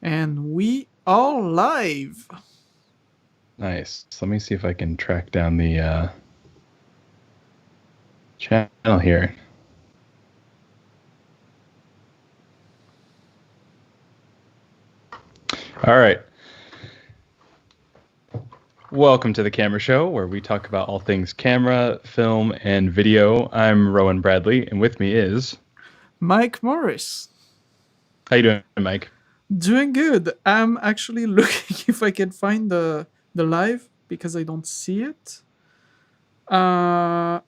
And we are live. Nice. So let me see if I can track down the channel here. All right. Welcome to the Camera Show, where we talk about all things camera, film, and video. I'm Rowan Bradley, and with me is Mike Morris. How you doing, Mike? Doing good. I'm actually looking if I can find the live because I don't see it. But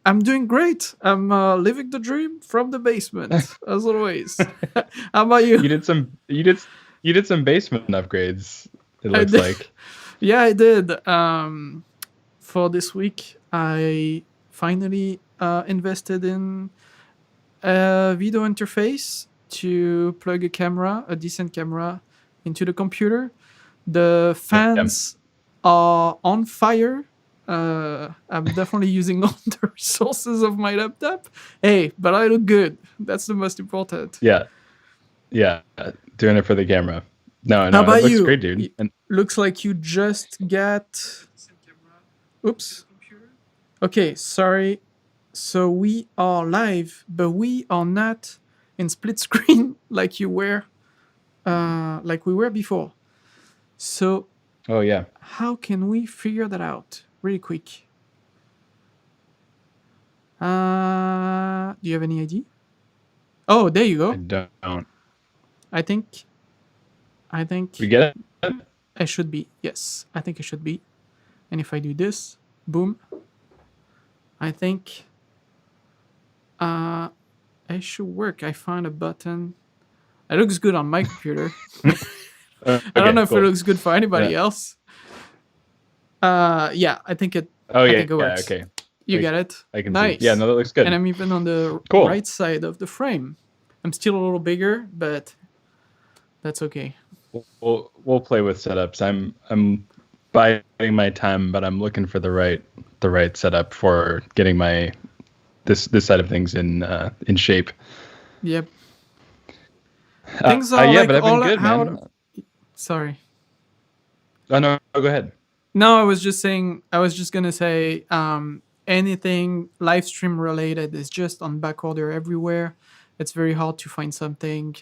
I'm doing great. I'm living the dream from the basement, as always. How about you? You did some basement upgrades. It I looks did. like. Yeah, I did. For this week, I finally invested in a video interface to plug a decent camera, into the computer. The fans are on fire. I'm definitely using all the resources of my laptop. Hey, but I look good. That's the most important. Yeah. Doing it for the camera. No, How it about looks you? great, dude. And Looks like you just got. Oops. Okay, sorry. So we are live, but we are not in split screen like we were before. So oh yeah. how can we figure that out really quick? Do you have any idea? Oh, there you I go. don't. I think We get it? I should be. Yes, I think I should be. And if I do this, boom, I think it should work. I found a button. It looks good on my computer. I don't know if it looks good for anybody else. Yeah, I think it. Oh yeah, I think it works. okay. You get it? I can nice. see. Yeah, no, that looks good. And I'm even on the right side of the frame. I'm still a little bigger, but that's okay. We'll play with setups. I'm biding my time, but I'm looking for the right setup for getting my this side of things in shape. Yep. Things are yeah, like but I've been good, how, man. Sorry. Oh no, go ahead. No, I was just gonna say anything live stream related is just on back order everywhere. It's very hard to find something.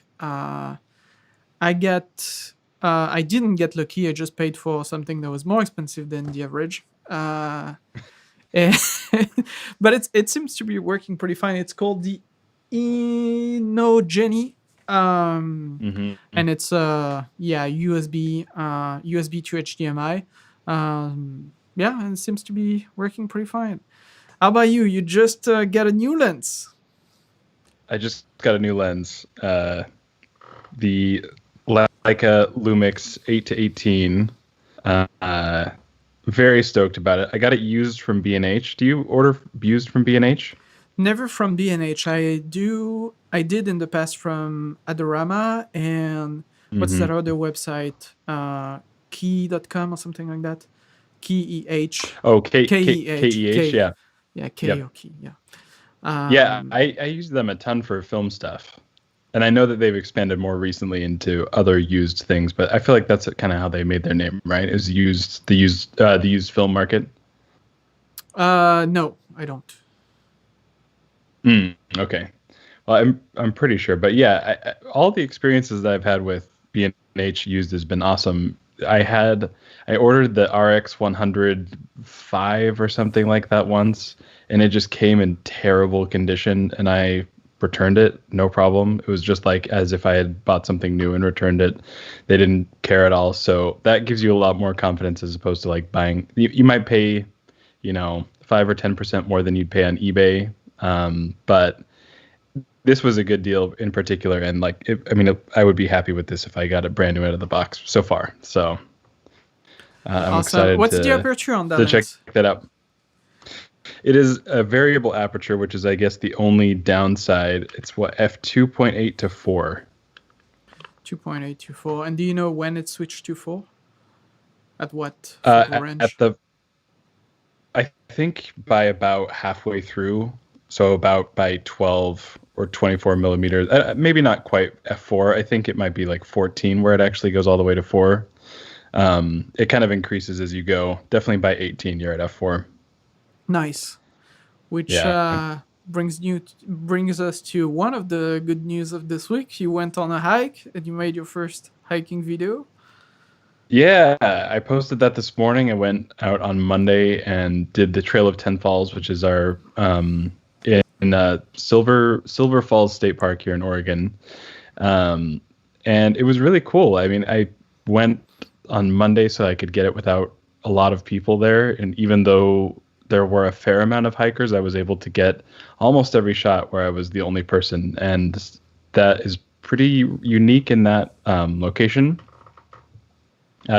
I didn't get lucky. I just paid for something that was more expensive than the average. But it seems to be working pretty fine. It's called the Inogeny. And it's USB to HDMI. Yeah, and it seems to be working pretty fine. How about you? You just got a new lens. I just got a new lens. The Leica Lumix 8-18. Very stoked about it. I got it used from B&H. Do you order used from B&H? Never from B&H. I did in the past from Adorama and what's that other website? Key.com or something like that. KEH. Oh, KEH, yeah. Yeah, Key, yeah. Yeah, I use them a ton for film stuff. And I know that they've expanded more recently into other used things, but I feel like that's kind of how they made their name, right? Is the used film market? No, I don't. Okay. Well, I'm pretty sure, but yeah, all the experiences that I've had with B&H used has been awesome. I ordered the RX 105 or something like that once, and it just came in terrible condition, and I returned it, no problem. It was just like as if I had bought something new and returned it. They didn't care at all. So that gives you a lot more confidence as opposed to like buying. You might pay, 5 or 10% more than you'd pay on eBay, but this was a good deal in particular, and I would be happy with this if I got it brand new out of the box so far. So I'm awesome. excited. What's the aperture on that? To check that out. It is a variable aperture, which is, I guess, the only downside. It's f2.8 to 4. 2.8 to 4. And do you know when it switched to 4? At what range? I think by about halfway through. So about by 12 or 24 millimeters. Maybe not quite f4. I think it might be like 14 where it actually goes all the way to 4. It kind of increases as you go. Definitely by 18, you're at f4. Nice. Which Yeah. brings us to one of the good news of this week. You went on a hike and you made your first hiking video. Yeah, I posted that this morning. I went out on Monday and did the Trail of Ten Falls, which is our in Silver Falls State Park here in Oregon. And it was really cool. I mean, I went on Monday so I could get it without a lot of people there. And even though there were a fair amount of hikers, I was able to get almost every shot where I was the only person. And that is pretty unique in that location.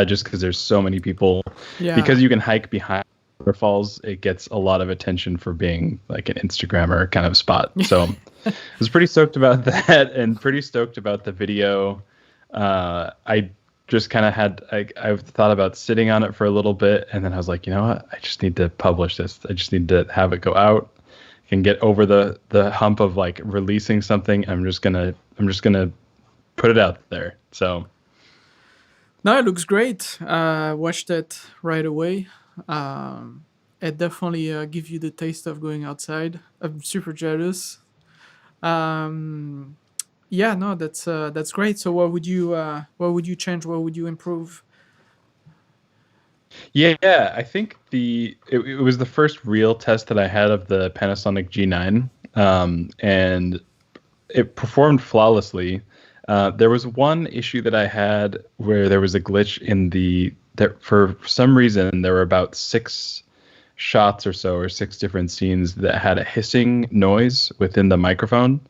Just because there's so many people. Yeah. Because you can hike behind waterfalls, it gets a lot of attention for being like an Instagrammer kind of spot. So I was pretty stoked about that and pretty stoked about the video. I just kind of I've thought about sitting on it for a little bit, and then I was like, you know what? I just need to publish this. I just need to have it go out and get over the hump of like releasing something. I'm just gonna put it out there. So. No, it looks great. Watched it right away. It definitely gives you the taste of going outside. I'm super jealous. Yeah, no, that's great. So what would you change? What would you improve? Yeah, I think it was the first real test that I had of the Panasonic G9, and it performed flawlessly. There was one issue that I had where there was a glitch in for some reason there were about 6 shots or so, or 6 different scenes that had a hissing noise within the microphone,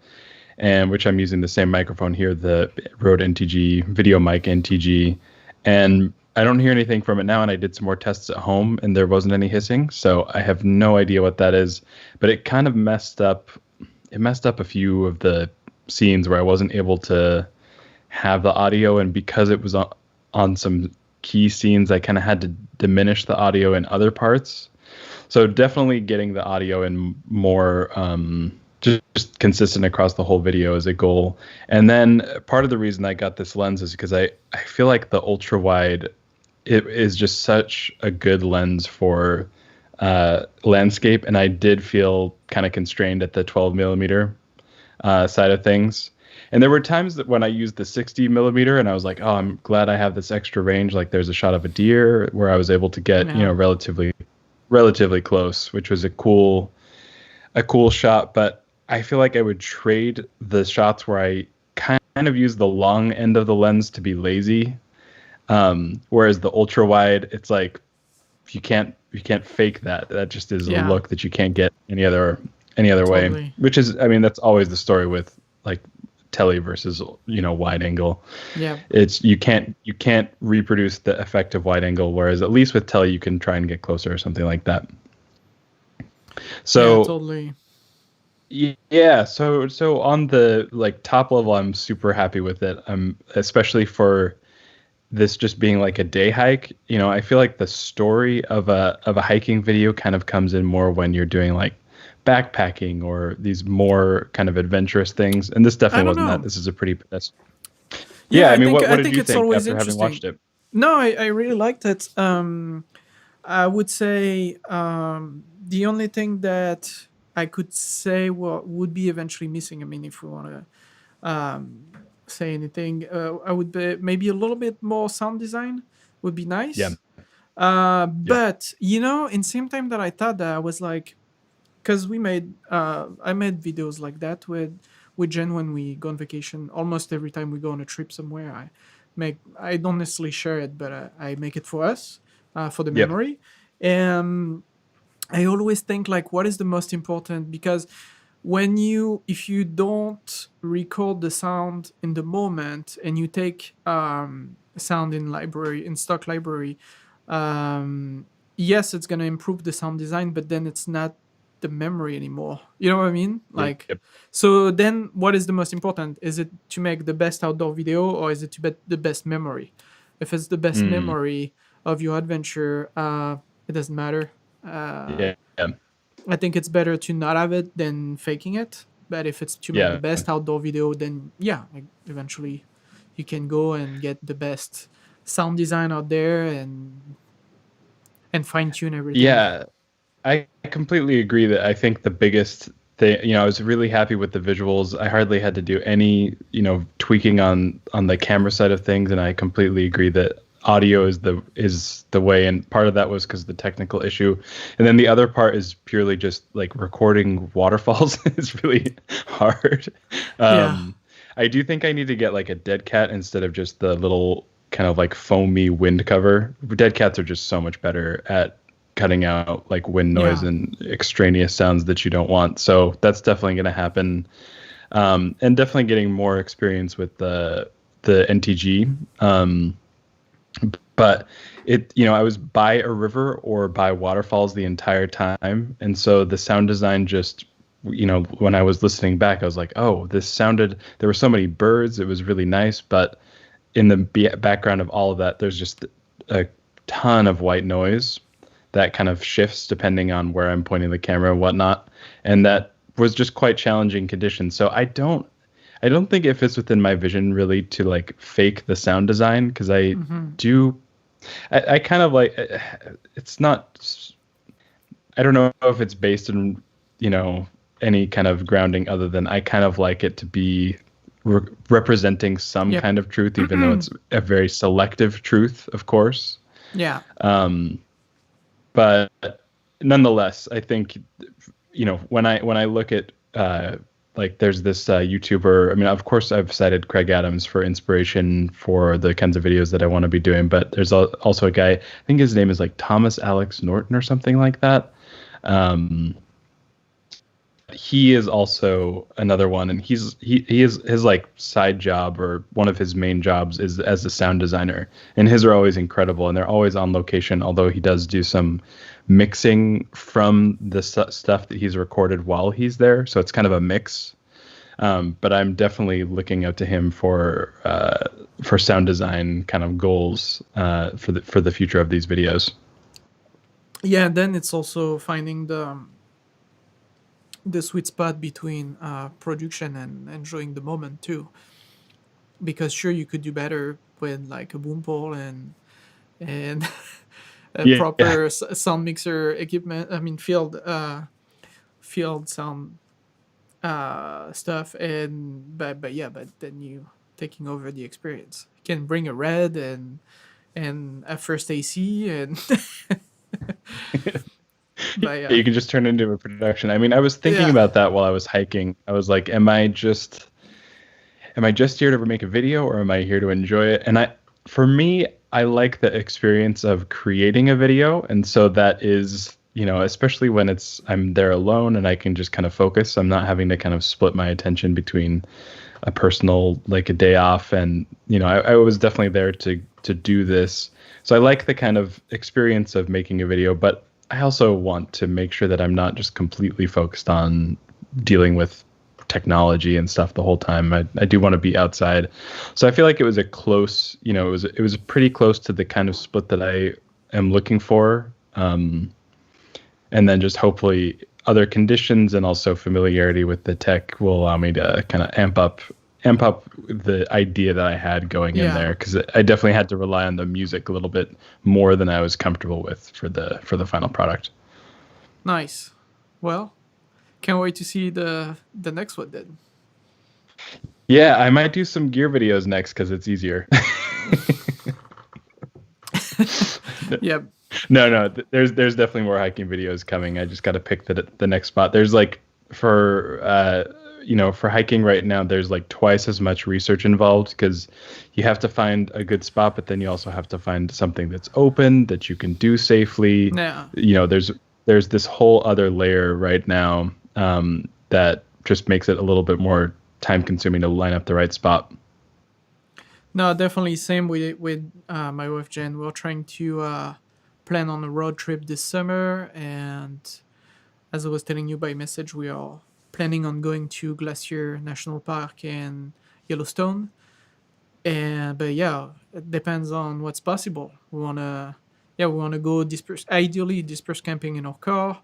and which I'm using the same microphone here, the Rode NTG Video Mic NTG, and I don't hear anything from it now, and I did some more tests at home and there wasn't any hissing, so I have no idea what that is, but it kind of messed up a few of the scenes where I wasn't able to have the audio, and because it was on some key scenes, I kind of had to diminish the audio in other parts. So definitely getting the audio in more just consistent across the whole video is a goal. And then part of the reason I got this lens is because I feel like the ultra wide, it is just such a good lens for landscape, and I did feel kind of constrained at the 12 millimeter side of things. And there were times that when I used the 60 millimeter and I was like, oh, I'm glad I have this extra range. Like there's a shot of a deer where I was able to get, relatively close, which was a cool shot. But I feel like I would trade the shots where I kind of use the long end of the lens to be lazy. Whereas the ultra wide, it's like, you can't fake that. That just is a look that you can't get any other way, which is, I mean, that's always the story with like tele versus wide angle. Yeah, it's you can't reproduce the effect of wide angle, whereas at least with tele you can try and get closer or something like that. So yeah, totally. Yeah, so on the like top level, I'm super happy with it. Especially for this just being like a day hike. I feel like the story of a hiking video kind of comes in more when you're doing like backpacking or these more kind of adventurous things, and this definitely wasn't that. This is a pretty pedestrian. Yeah, I mean, what did you think after having watched it? No, I really liked it. I would say the only thing that I could say would be eventually missing. I mean, if we want to say anything, I would be maybe a little bit more sound design would be nice. Yeah. But in same time that I thought that, I was like, because I made videos like that with Jen when we go on vacation. Almost every time we go on a trip somewhere, I don't necessarily share it, but I make it for us, for the memory. And I always think like, what is the most important? Because if you don't record the sound in the moment and you take sound in stock library, yes, it's gonna improve the sound design, but then it's not the memory anymore. You know what I mean? Like, so then what is the most important? Is it to make the best outdoor video, or is it to the best memory? If it's the best memory of your adventure, it doesn't matter. I think it's better to not have it than faking it. But if it's to make the Yeah. best outdoor video, then yeah, like, eventually you can go and get the best sound design out there and fine tune everything. Yeah. I completely agree that I think the biggest thing, I was really happy with the visuals. I hardly had to do any, tweaking on the camera side of things, and I completely agree that audio is the way. And part of that was because of the technical issue, and then the other part is purely just like recording waterfalls is really hard. Yeah, I do think I need to get like a dead cat instead of just the little kind of like foamy wind cover. Dead cats are just so much better at cutting out like wind noise yeah, and extraneous sounds that you don't want. So that's definitely going to happen. And definitely getting more experience with the NTG. But I was by a river or by waterfalls the entire time. And so the sound design just, when I was listening back, I was like, oh, there were so many birds. It was really nice. But in the background of all of that, there's just a ton of white noise that kind of shifts depending on where I'm pointing the camera and whatnot. And that was just quite challenging conditions. So I don't think it fits within my vision really to like fake the sound design, because I kind of like, it's not, I don't know if it's based on, any kind of grounding other than I kind of like it to be representing some yep, kind of truth, even though it's a very selective truth, of course. yeah, But nonetheless, I think, when I look at like there's this YouTuber. I mean, of course, I've cited Craig Adams for inspiration for the kinds of videos that I want to be doing. But there's also a guy, I think his name is like Thomas Alex Norton or something like that. He is also another one, and he is his like side job, or one of his main jobs, is as a sound designer, and his are always incredible, and they're always on location, although he does do some mixing from the stuff that he's recorded while he's there, so it's kind of a mix. But I'm definitely looking up to him for sound design kind of goals for the future of these videos. yeah. And then it's also finding the sweet spot between production and enjoying the moment too. Because sure, you could do better with like a boom pole and a Yeah. proper sound mixer equipment. I mean, field sound stuff. But then you taking over the experience. You can bring a red and a first AC and. But yeah, You can just turn it into a production. I mean, I was thinking yeah, about that while I was hiking. I was like, am I just here to make a video, or am I here to enjoy it? And for me, I like the experience of creating a video. And so that is, especially when I'm there alone and I can just kind of focus. I'm not having to kind of split my attention between a personal, like a day off. And, I was definitely there to do this. So I like the kind of experience of making a video, but I also want to make sure that I'm not just completely focused on dealing with technology and stuff the whole time. I do want to be outside. So I feel like it was a close, it was pretty close to the kind of split that I am looking for. And then just hopefully other conditions and also familiarity with the tech will allow me to kind of amp up the idea that I had going in there, because I definitely had to rely on the music a little bit more than I was comfortable with for the final product. nice. Well, can't wait to see the next one then. Yeah, I might do some gear videos next because it's easier. Yeah, No, there's definitely more hiking videos coming. I just got to pick the next spot. There's like for hiking right now, there's like twice as much research involved, because you have to find a good spot, but then you also have to find something that's open that you can do safely. yeah. There's this whole other layer right now that just makes it a little bit more time consuming to line up the right spot. No, definitely same with my wife Jen. We're trying to plan on a road trip this summer, and as I was telling you by message, we are planning on going to Glacier National Park and Yellowstone. But yeah, it depends on what's possible. We wanna go ideally disperse camping in our car,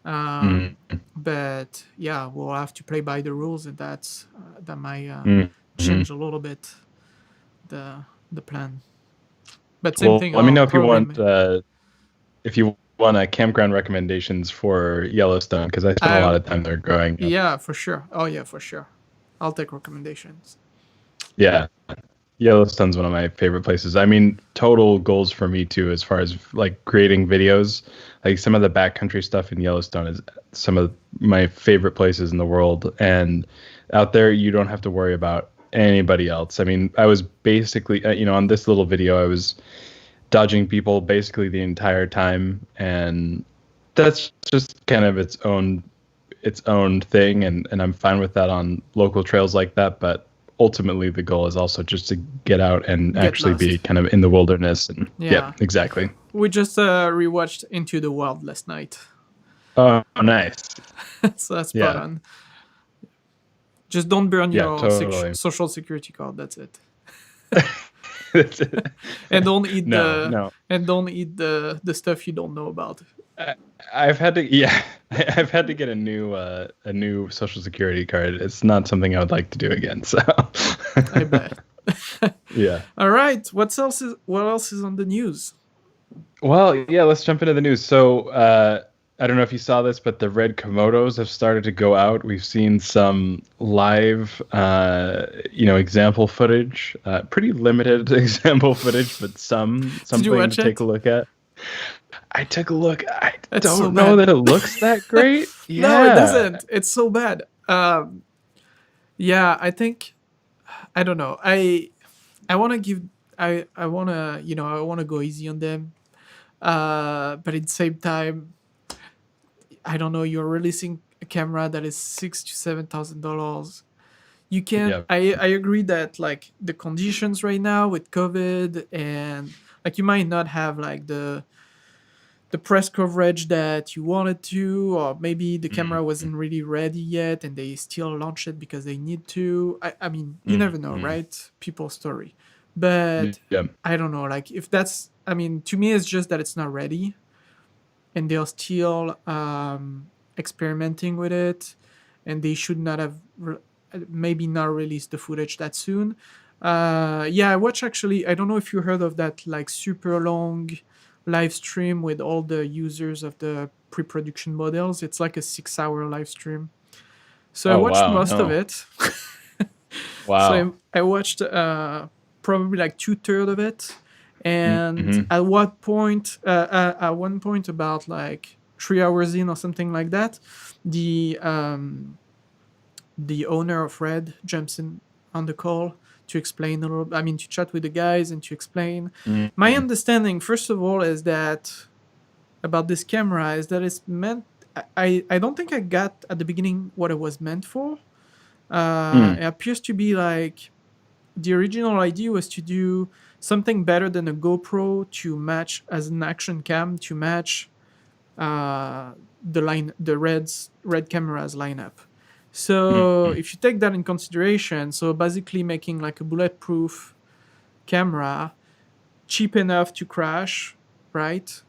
Um, but yeah, we'll have to play by the rules, and that might Mm-hmm. change a little bit the plan. But same Well, thing. let me I'll know if you probably want campground recommendations for Yellowstone, because I spent a lot of time there growing up. Yeah, for sure. Oh yeah, for sure. I'll take recommendations. Yeah, Yellowstone's one of my favorite places. I mean, total goals for me too, as far as like creating videos. Like some of the backcountry stuff in Yellowstone is some of my favorite places in the world. And out there, you don't have to worry about anybody else. I mean, I was basically, on this little video, I was dodging people basically the entire time, and that's just kind of its own thing, and I'm fine with that on local trails like that. But ultimately, the goal is also just to get out and Get actually be lost. kind of in the wilderness. And Yeah. exactly. We just rewatched Into the Wild last night. Oh, nice. So that's spot on. Just don't burn Yeah, your totally. social security card. That's it. That's it. And don't eat No. the stuff you don't know about. I've had to get a new social security card. It's not something I would like to do again. So I bet. Yeah. All right. What else is on the news? Well, yeah, let's jump into the news. So, I don't know if you saw this, but the red Komodos have started to go out. We've seen some live, example footage, pretty limited example footage, but something to take a look at. I took a look. I don't know that it looks that great. Yeah. No, it doesn't. It's so bad. Yeah, I think, I don't know. I want to give, I want to go easy on them. But at the same time, I don't know, you're releasing a camera that is $6,000 to $7,000. You can, Yeah. I agree that like the conditions right now with COVID, and like you might not have like the press coverage that you wanted to, or maybe the camera wasn't really ready yet and they still launch it because they need to. I mean, you never know, right? People's story. But I don't know, like if that's, I mean, to me it's just that it's not ready and they're still experimenting with it, and they should not have maybe not released the footage that soon. I watched, actually, I don't know if you heard of that like super long live stream with all the users of the pre-production models. It's like a 6-hour live stream. So I watched most of it. Wow. So I watched probably like 2/3 of it. And at one point, about like 3 hours in or something like that, the owner of Red jumps in on the call to explain a little, to chat with the guys and to explain. My understanding, first of all, is that about this camera is that it's meant, I don't think I got at the beginning what it was meant for. It appears to be like the original idea was to do something better than a GoPro to match as an action cam to match the red camera's lineup. So if you take that in consideration, so basically making like a bulletproof camera, cheap enough to crash, right?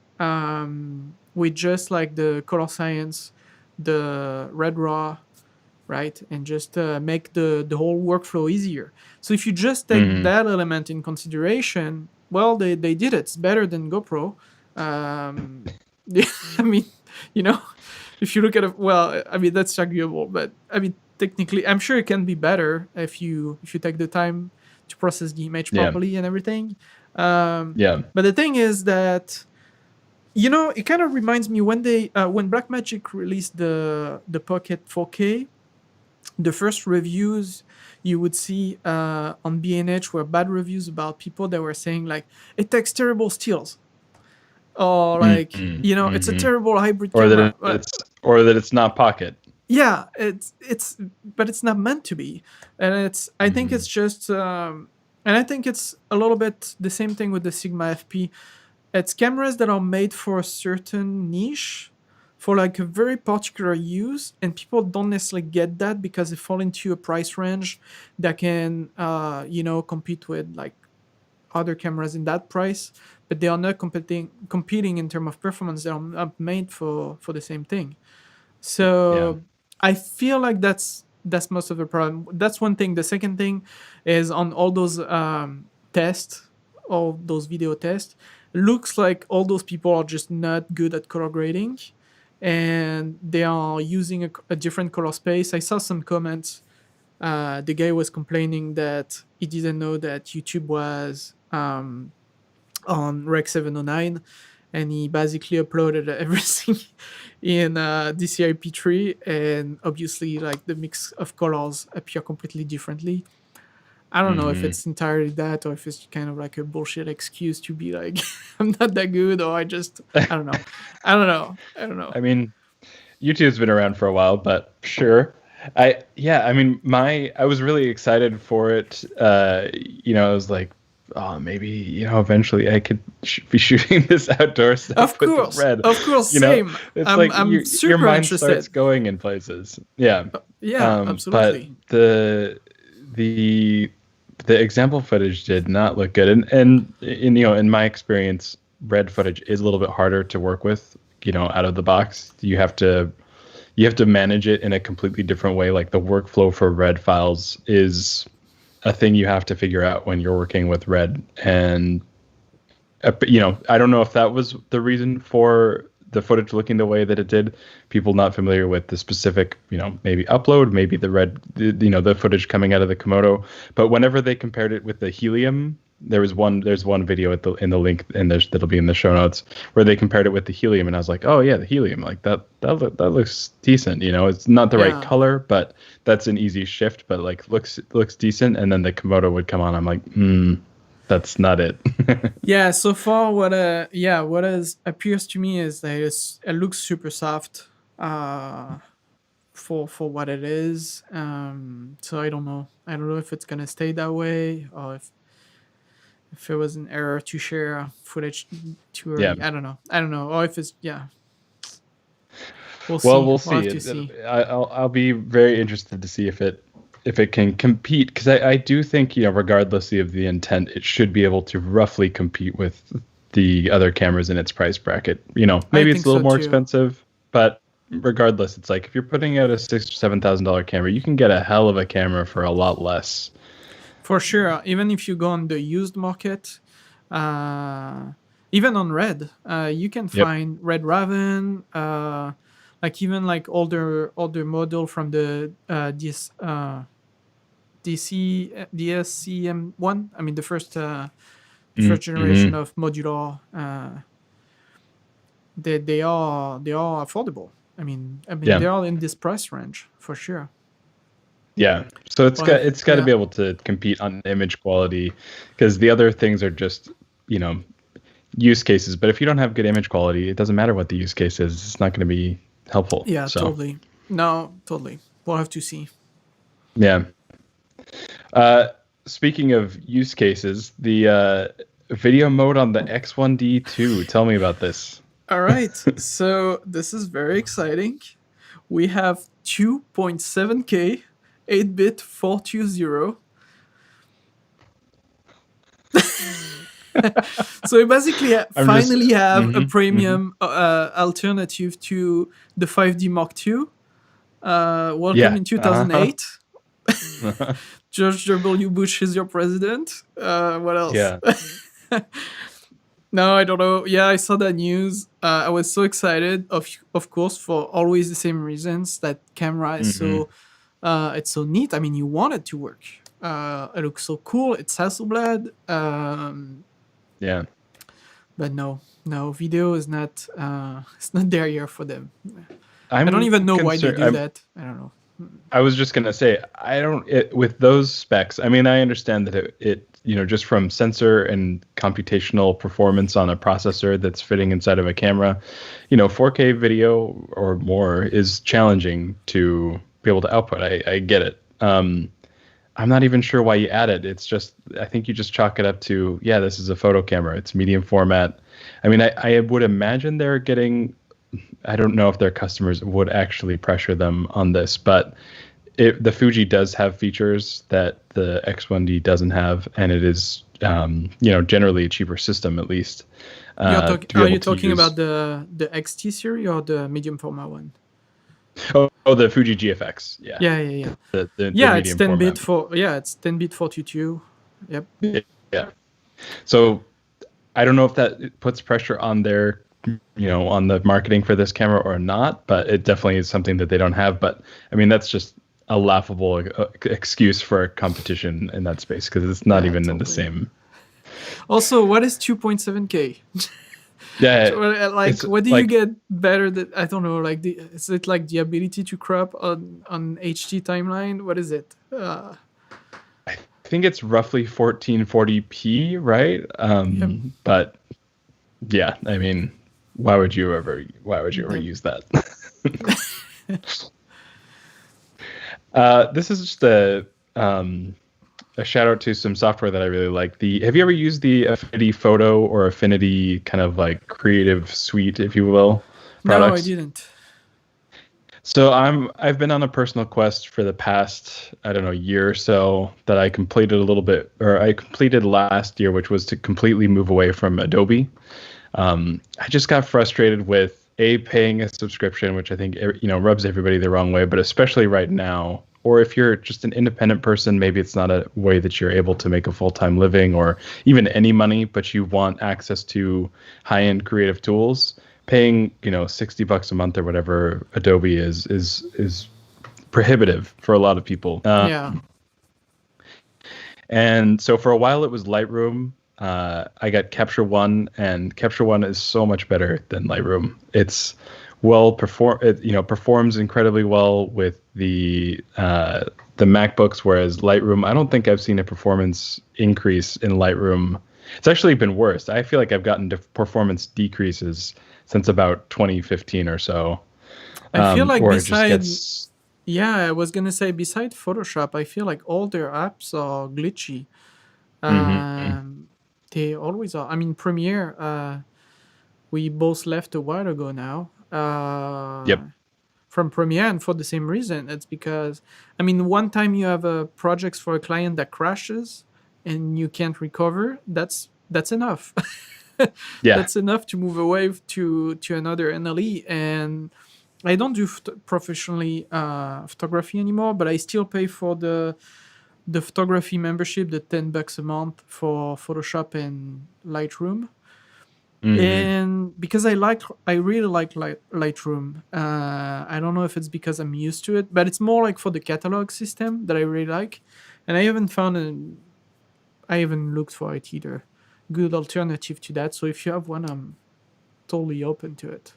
With just like the color science, the red raw, right? And just make the whole workflow easier. So if you just take that element in consideration, well, they did it. It's better than GoPro. I mean, if you look at it, well, I mean, that's arguable, but I mean, technically, I'm sure it can be better if you take the time to process the image properly and everything. But the thing is that, it kind of reminds me when when Blackmagic released the Pocket 4K, the first reviews you would see on B&H were bad reviews about people that were saying like, it takes terrible stills. Or like, it's a terrible hybrid camera. Or that it's not Pocket. Yeah, but it's not meant to be. And I think it's just, and I think it's a little bit the same thing with the Sigma FP. It's cameras that are made for a certain niche, for like a very particular use, and people don't necessarily get that because they fall into a price range that can, compete with like other cameras in that price, but they are not competing in terms of performance. They are not made for the same thing. So I feel like that's most of the problem. That's one thing. The second thing is on all those tests, all those video tests, looks like all those people are just not good at color grading, and they are using a different color space. I saw some comments. The guy was complaining that he didn't know that YouTube was on Rec 709, and he basically uploaded everything in DCI-P3, and obviously like the mix of colors appear completely differently. I don't know if it's entirely that, or if it's kind of like a bullshit excuse to be like, I'm not that good, or I don't know. I don't know. I mean, YouTube's been around for a while, but sure. I was really excited for it. I was like, oh, maybe eventually I could be shooting this outdoor stuff with red. Of course, same. It's I'm super your mind interested. starts going in places. Yeah, absolutely. But the example footage did not look good, and in my experience, red footage is a little bit harder to work with. Out of the box, you have to manage it in a completely different way. Like the workflow for red files is a thing you have to figure out when you're working with red. And, I don't know if that was the reason for the footage looking the way that it did. People not familiar with the specific, maybe upload, maybe the footage coming out of the Komodo. But whenever they compared it with the helium, there's one video in the link, and that'll be in the show notes, where they compared it with the helium, and I was like, oh yeah, the helium, like that looks decent. It's not the right color, but that's an easy shift, but like looks decent. And then the Komodo would come on, I'm like, that's not it. Yeah, so far what appears to me is that it looks super soft for what it is. So I don't know if it's gonna stay that way, or if it was an error to share footage too early. Yeah. I don't know. Or if it's We'll see. See. I'll be very interested to see if it can compete, because I do think, regardless of the intent, it should be able to roughly compete with the other cameras in its price bracket. Maybe it's a little more expensive, but regardless, it's like if you're putting out a $6,000 or $7,000 camera, you can get a hell of a camera for a lot less. For sure. Even if you go on the used market, even on Red, you can find Red Raven, like even like older model from the DSCM1. I mean the first generation of modular. They are affordable. I mean they are in this price range for sure. Yeah, so it's got to be able to compete on image quality, because the other things are just use cases. But if you don't have good image quality, it doesn't matter what the use case is. It's not going to be helpful. Yeah, totally. No, totally. We'll have to see. Yeah. Speaking of use cases, the video mode on the X1D II. Tell me about this. All right. So this is very exciting. We have 2.7K 8-bit 420. So we basically finally have a premium alternative to the 5D Mark II. Welcome in 2008. George W. Bush is your president. What else? Yeah. No, I don't know. Yeah, I saw that news. I was so excited, of course, for always the same reasons. That camera is it's so neat. I mean, you want it to work. It looks so cool. It's Hasselblad. Yeah. But no, video is not. It's not there yet for them. I don't even know why they do that. I don't know. I was just gonna say, with those specs. I mean, I understand that it just from sensor and computational performance on a processor that's fitting inside of a camera, 4K video or more is challenging to be able to output. I get it. I'm not even sure why you add it. It's just, I think you just chalk it up to, this is a photo camera. It's medium format. I mean, I would imagine they're getting, I don't know if their customers would actually pressure them on this, but the Fuji does have features that the X1D doesn't have, and it is, generally a cheaper system, at least. Are you talking about the XT series or the medium format one? The Fuji GFX. Yeah. Yeah. The Yeah, it's medium 10 format. bit for it's 10 bit 42. Yep. Yeah. So I don't know if that puts pressure on their, on the marketing for this camera or not, but it definitely is something that they don't have. But I mean, that's just a laughable excuse for a competition in that space because it's not Yeah, even in the totally. same. Also, what is 2.7K? Yeah, Like, it's what do you like get better than, I don't know, like is it like the ability to crop on HD timeline? What is it? I think it's roughly 1440p, right? Yep. But yeah, I mean, why would you ever Yep. use that? This is just a shout out to some software that I really like. Have you ever used the Affinity Photo or Affinity kind of like creative suite, if you will, No, I products? didn't. So I've been on a personal quest for the past, I don't know, year or so that I completed I completed last year, which was to completely move away from Adobe. I just got frustrated with paying a subscription, which I think rubs everybody the wrong way, but especially right now. Or if you're just an independent person, maybe it's not a way that you're able to make a full-time living or even any money, but you want access to high-end creative tools. Paying $60 a month or whatever Adobe is prohibitive for a lot of people. Yeah. And so for a while it was Lightroom. I got Capture One, and Capture One is so much better than Lightroom. It's performs incredibly well with the MacBooks, whereas Lightroom, I don't think I've seen a performance increase in Lightroom. It's actually been worse. I feel like I've gotten performance decreases since about 2015 or so. I feel like or it just gets. yeah, I was gonna say beside Photoshop, I feel like all their apps are glitchy. Mhm. They always are. I mean, Premiere, we both left a while ago now. Yep. From Premiere, and for the same reason. It's because, I mean, one time you have a project for a client that crashes and you can't recover, that's enough. Yeah. That's enough to move away to another NLE. And I don't do professionally photography anymore, but I still pay for the photography membership, the $10 a month for Photoshop and Lightroom. Hmm. And because I really like Lightroom. I don't know if it's because I'm used to it, but it's more like for the catalog system that I really like. And I haven't looked for it either. Good alternative to that. So if you have one, I'm totally open to it.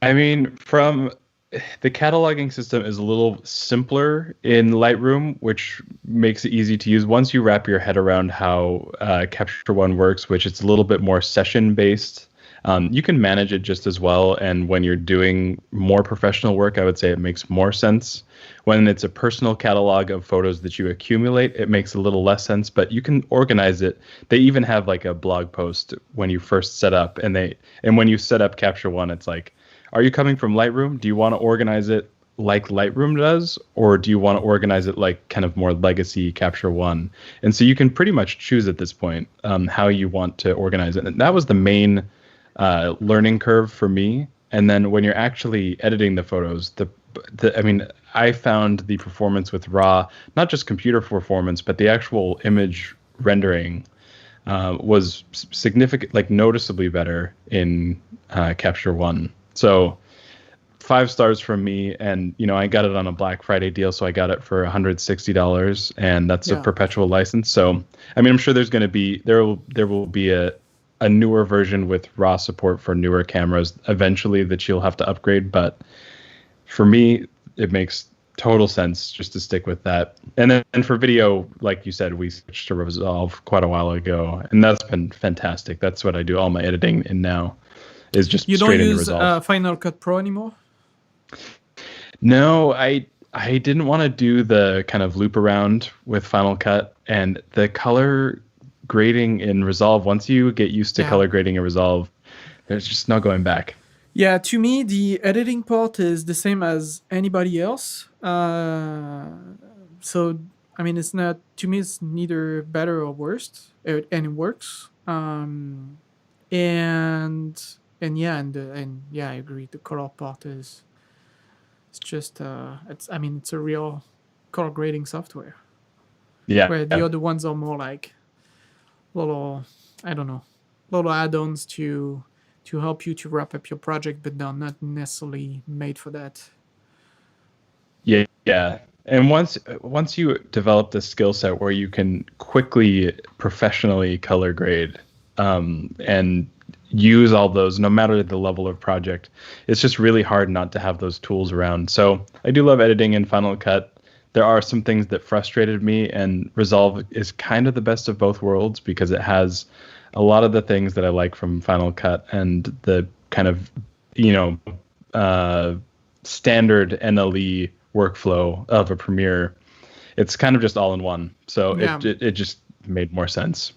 I mean, from the cataloging system is a little simpler in Lightroom, which makes it easy to use. Once you wrap your head around how Capture One works, which it's a little bit more session based, you can manage it just as well. And when you're doing more professional work, I would say it makes more sense. When it's a personal catalog of photos that you accumulate, it makes a little less sense, but you can organize it. They even have like a blog post when you first set up, and when you set up Capture One, it's like, are you coming from Lightroom? Do you want to organize it like Lightroom does, or do you want to organize it like kind of more legacy Capture One? And so you can pretty much choose at this point how you want to organize it. And that was the main learning curve for me. And then when you're actually editing the photos, I mean, I found the performance with RAW, not just computer performance, but the actual image rendering was significant, like noticeably better in Capture One. So 5 stars from me, and I got it on a Black Friday deal, so I got it for $160, and that's a Yeah. perpetual license. So I mean, I'm sure there will be a newer version with RAW support for newer cameras eventually that you'll have to upgrade, but for me, it makes total sense just to stick with that. And then for video, like you said, we switched to Resolve quite a while ago, and that's been fantastic. That's what I do all my editing in now, is just You don't straight into use Resolve. Final Cut Pro anymore? No, I didn't want to do the kind of loop around with Final Cut, and the color grading in Resolve. Once you get used to Yeah. color grading in Resolve, there's just no going back. Yeah, to me, the editing part is the same as anybody else. So, I mean, it's not, to me, it's neither better or worse, and it works. And yeah, and yeah, I agree. The color part is It's just it's a real color grading software. Yeah. Where the other ones are more like little, I don't know, little add-ons to help you to wrap up your project, but they're not necessarily made for that. Yeah, yeah. And once you develop the skill set where you can quickly professionally color grade, and use all those, no matter the level of project, it's just really hard not to have those tools around. So I do love editing in Final Cut. There are some things that frustrated me, and Resolve is kind of the best of both worlds because it has a lot of the things that I like from Final Cut and the kind of, standard NLE workflow of a Premiere. It's kind of just all in one. So it just made more sense.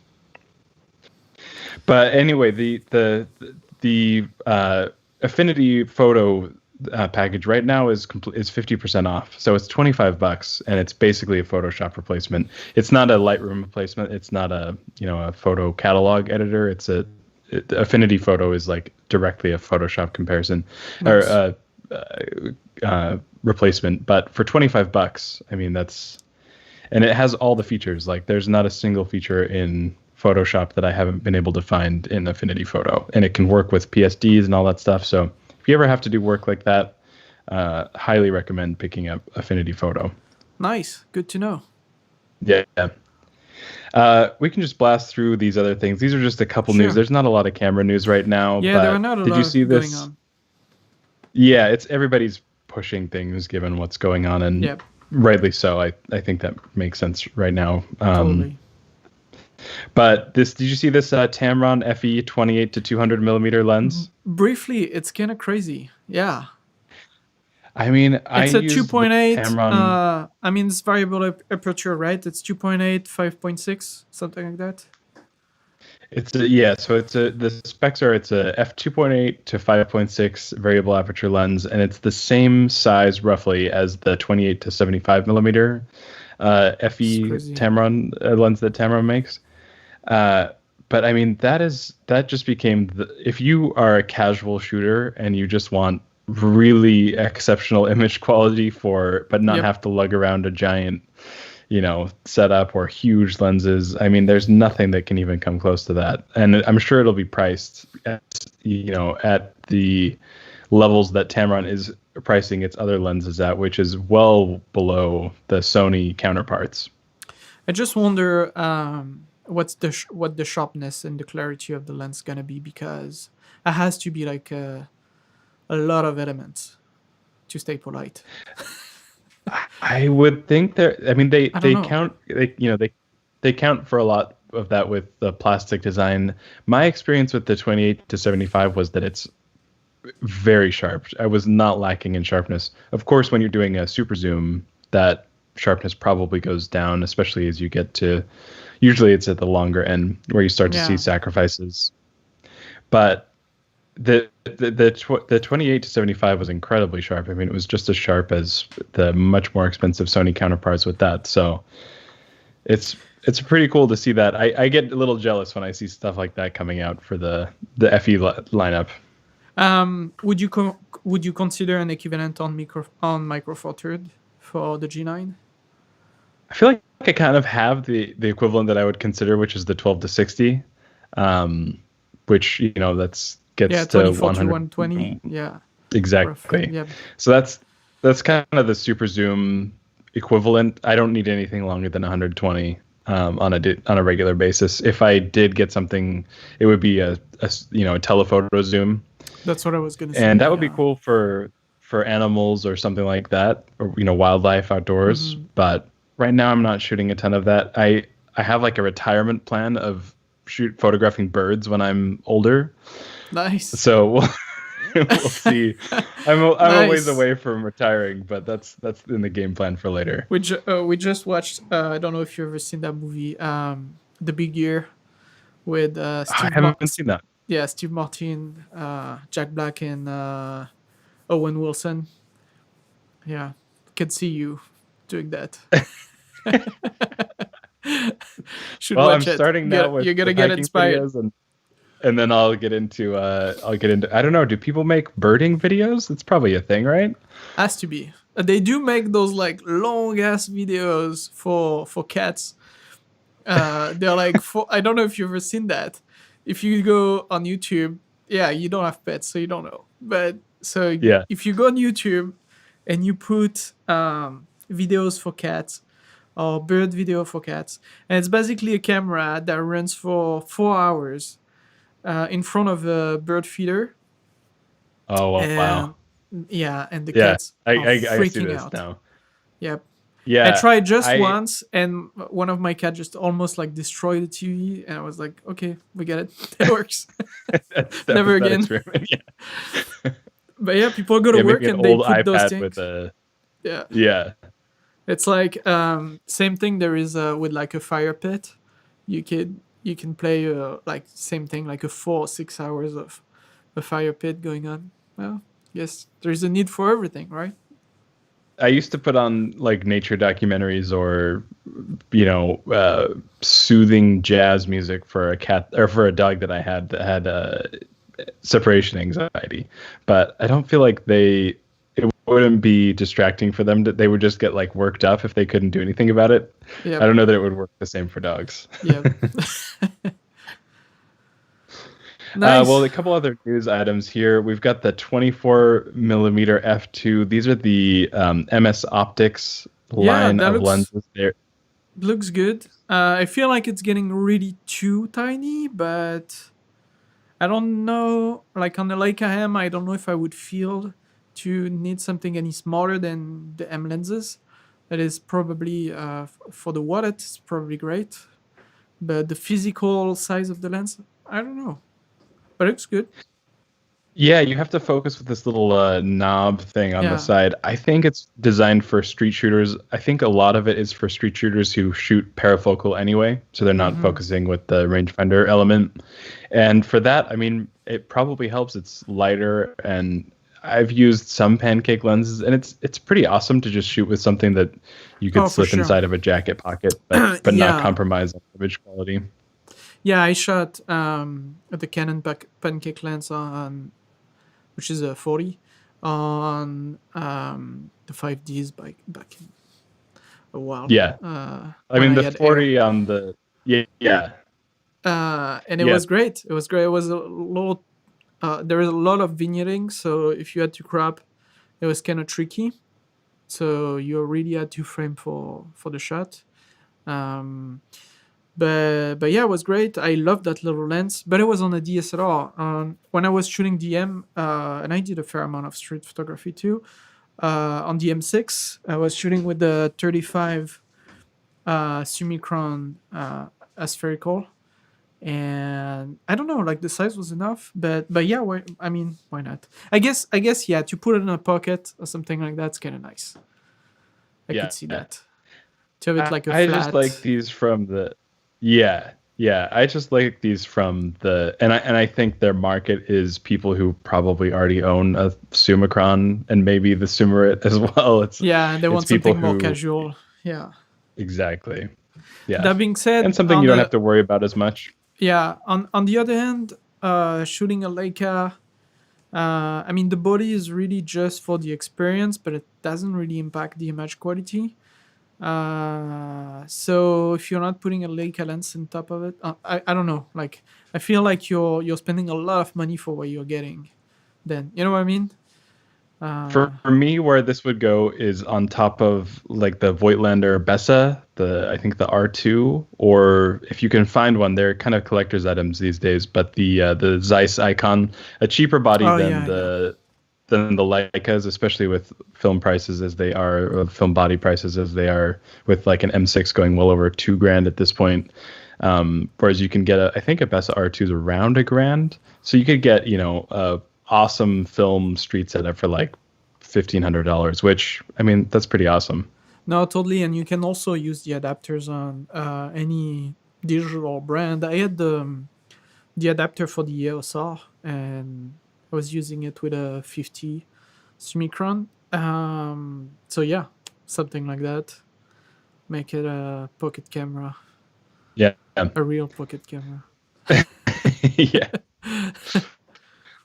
But anyway, the Affinity Photo package right now is 50% off. So it's $25, and it's basically a Photoshop replacement. It's not a Lightroom replacement. It's not a photo catalog editor. Affinity Photo is like directly a Photoshop comparison. Nice. Or replacement. But for $25, I mean, and it has all the features. Like, there's not a single feature in Photoshop that I haven't been able to find in Affinity Photo, and it can work with PSDs and all that stuff. So if you ever have to do work like that, highly recommend picking up Affinity Photo. Nice, good to know. Yeah. We can just blast through these other things. These are just a couple news. There's not a lot of camera news right now. Yeah, there are not a lot going on. Yeah, it's everybody's pushing things given what's going on, and rightly so. I think that makes sense right now. Totally. But did you see this Tamron FE 28 to 200 millimeter lens? Briefly, it's kind of crazy. Yeah. I mean, it's a 2.8. It's variable aperture, right? It's 2.8, 5.6, something like that. The specs are it's a f2.8 to 5.6 variable aperture lens, and it's the same size roughly as the 28 to 75 millimeter FE Tamron lens that Tamron makes. But I mean, that just became if you are a casual shooter and you just want really exceptional image quality but not have to lug around a giant, setup or huge lenses. I mean, there's nothing that can even come close to that. And I'm sure it'll be priced at the levels that Tamron is pricing its other lenses at, which is well below the Sony counterparts. I just wonder, what the sharpness and the clarity of the lens gonna be, because it has to be like a lot of elements to stay polite. I would think they count for a lot of that with the plastic design. My experience with the 28 to 75 was that it's very sharp. I was not lacking in sharpness. Of course, when you're doing a super zoom, that sharpness probably goes down, especially as you get to, usually it's at the longer end where you start to see sacrifices. But the 28 to 75 was incredibly sharp. I mean, it was just as sharp as the much more expensive Sony counterparts with that. So it's pretty cool to see that. I get a little jealous when I see stuff like that coming out for the FE lineup. Would you consider an equivalent on Micro Four Third for the G9? I feel like I kind of have the equivalent that I would consider, which is the 12 to 60, which gets to 24 to 120. Yeah, exactly. Yeah. So that's kind of the super zoom equivalent. I don't need anything longer than 120 on a regular basis. If I did get something, it would be a telephoto zoom. That's what I was going to say. And that would be cool for animals or something like that, or wildlife outdoors. Mm-hmm. But right now I'm not shooting a ton of that. I have like a retirement plan of photographing birds when I'm older. Nice. So we'll see. I'm a ways away from retiring, but that's in the game plan for later. We just watched. I don't know if you've ever seen that movie, The Big Year, with Steve. I haven't seen that. Yeah, Steve Martin, Jack Black, and Owen Wilson. Yeah, could see you doing that. Should watch it. I'm starting now with you're gonna get inspired. and then I'll get into I don't know, do people make birding videos? It's probably a thing, right? Has to be. They do make those like long ass videos for cats. They're like I don't know if you've ever seen that. If you go on YouTube, yeah, you don't have pets, so you don't know. But so Yeah. if you go on YouTube and you put videos for cats or bird video for cats, and it's basically a camera that runs for 4 hours in front of a bird feeder, Oh and wow. yeah, and the Yeah. cats I are I see freaking this out. now. Yep. I Yeah. tried just I once, and one of my cats just almost like destroyed the TV, and I was like, okay, we get it. It works. that Never was that again. experiment. Yeah. But yeah, people go to Yeah, work maybe an and they old put those iPad with things. a Yeah. yeah. It's like same thing there is with like a fire pit. You can play like same thing, like a 4 or 6 hours of a fire pit going on. Well, yes, there's a need for everything, right? I used to put on like nature documentaries or soothing jazz music for a cat or for a dog that I had that had separation anxiety. But I don't feel like it wouldn't be distracting for them. They would just get like worked up if they couldn't do anything about it. Yeah. I don't know that it would work the same for dogs. Yeah. Nice. Well, a couple other news items here. We've got the 24 millimeter f2. These are the MS Optics line of lenses. There, looks good. I feel like it's getting really too tiny, but I don't know. Like on the Leica M, I don't know if I would feel to need something any smaller than the M lenses. That is probably for the wallet. It's probably great, but the physical size of the lens, I don't know. But it looks good. Yeah, you have to focus with this little knob thing on the side. I think it's designed for street shooters. I think a lot of it is for street shooters who shoot parafocal anyway, so they're not focusing with the rangefinder element. And for that, I mean, it probably helps. It's lighter, and I've used some pancake lenses, and it's pretty awesome to just shoot with something that you could slip inside of a jacket pocket, but not compromise on image quality. Yeah, I shot the Canon pancake lens on, which is a 40, on the 5Ds back in a while. Yeah, I mean the 40 Air. On the and it was great. It was great. It was a little. There was a lot of vignetting, so if you had to crop, it was kind of tricky. So you really had to frame for the shot. But yeah, it was great. I loved that little lens, but it was on a DSLR. When I was shooting DM, and I did a fair amount of street photography too, on the M6, I was shooting with the 35 Summicron aspherical, and I don't know, like the size was enough, but yeah, why not? I guess yeah, to put it in a pocket or something like that's kind of nice. I could see that. To have it like a flat. I just like these from the. Yeah. I just like these from the, and I think their market is people who probably already own a Summicron and maybe the Summerit as well. They want something more casual. Yeah. Exactly. Yeah. That being said, and something you don't have to worry about as much. Yeah. On the other hand, shooting a Leica, I mean the body is really just for the experience, but it doesn't really impact the image quality. So if you're not putting a Leica lens on top of it, I don't know. Like I feel like you're spending a lot of money for what you're getting. Then you know what I mean? For me, where this would go is on top of like the Voigtlander Bessa, I think the R2, or if you can find one, they're kind of collector's items these days. But the Zeiss Icon, a cheaper body than the Leicas, especially with film prices as they are, or film body prices as they are, with like an M6 going well over $2,000 at this point. Whereas you can get I think a Bessa R2 is around $1,000, so you could get a awesome film street setup for like $1,500, which I mean that's pretty awesome. No, totally, and you can also use the adapters on any digital brand. I had the adapter for the EOS R, and I was using it with a 50 Summicron. So yeah, something like that. Make it a pocket camera. Yeah. A real pocket camera. Yeah.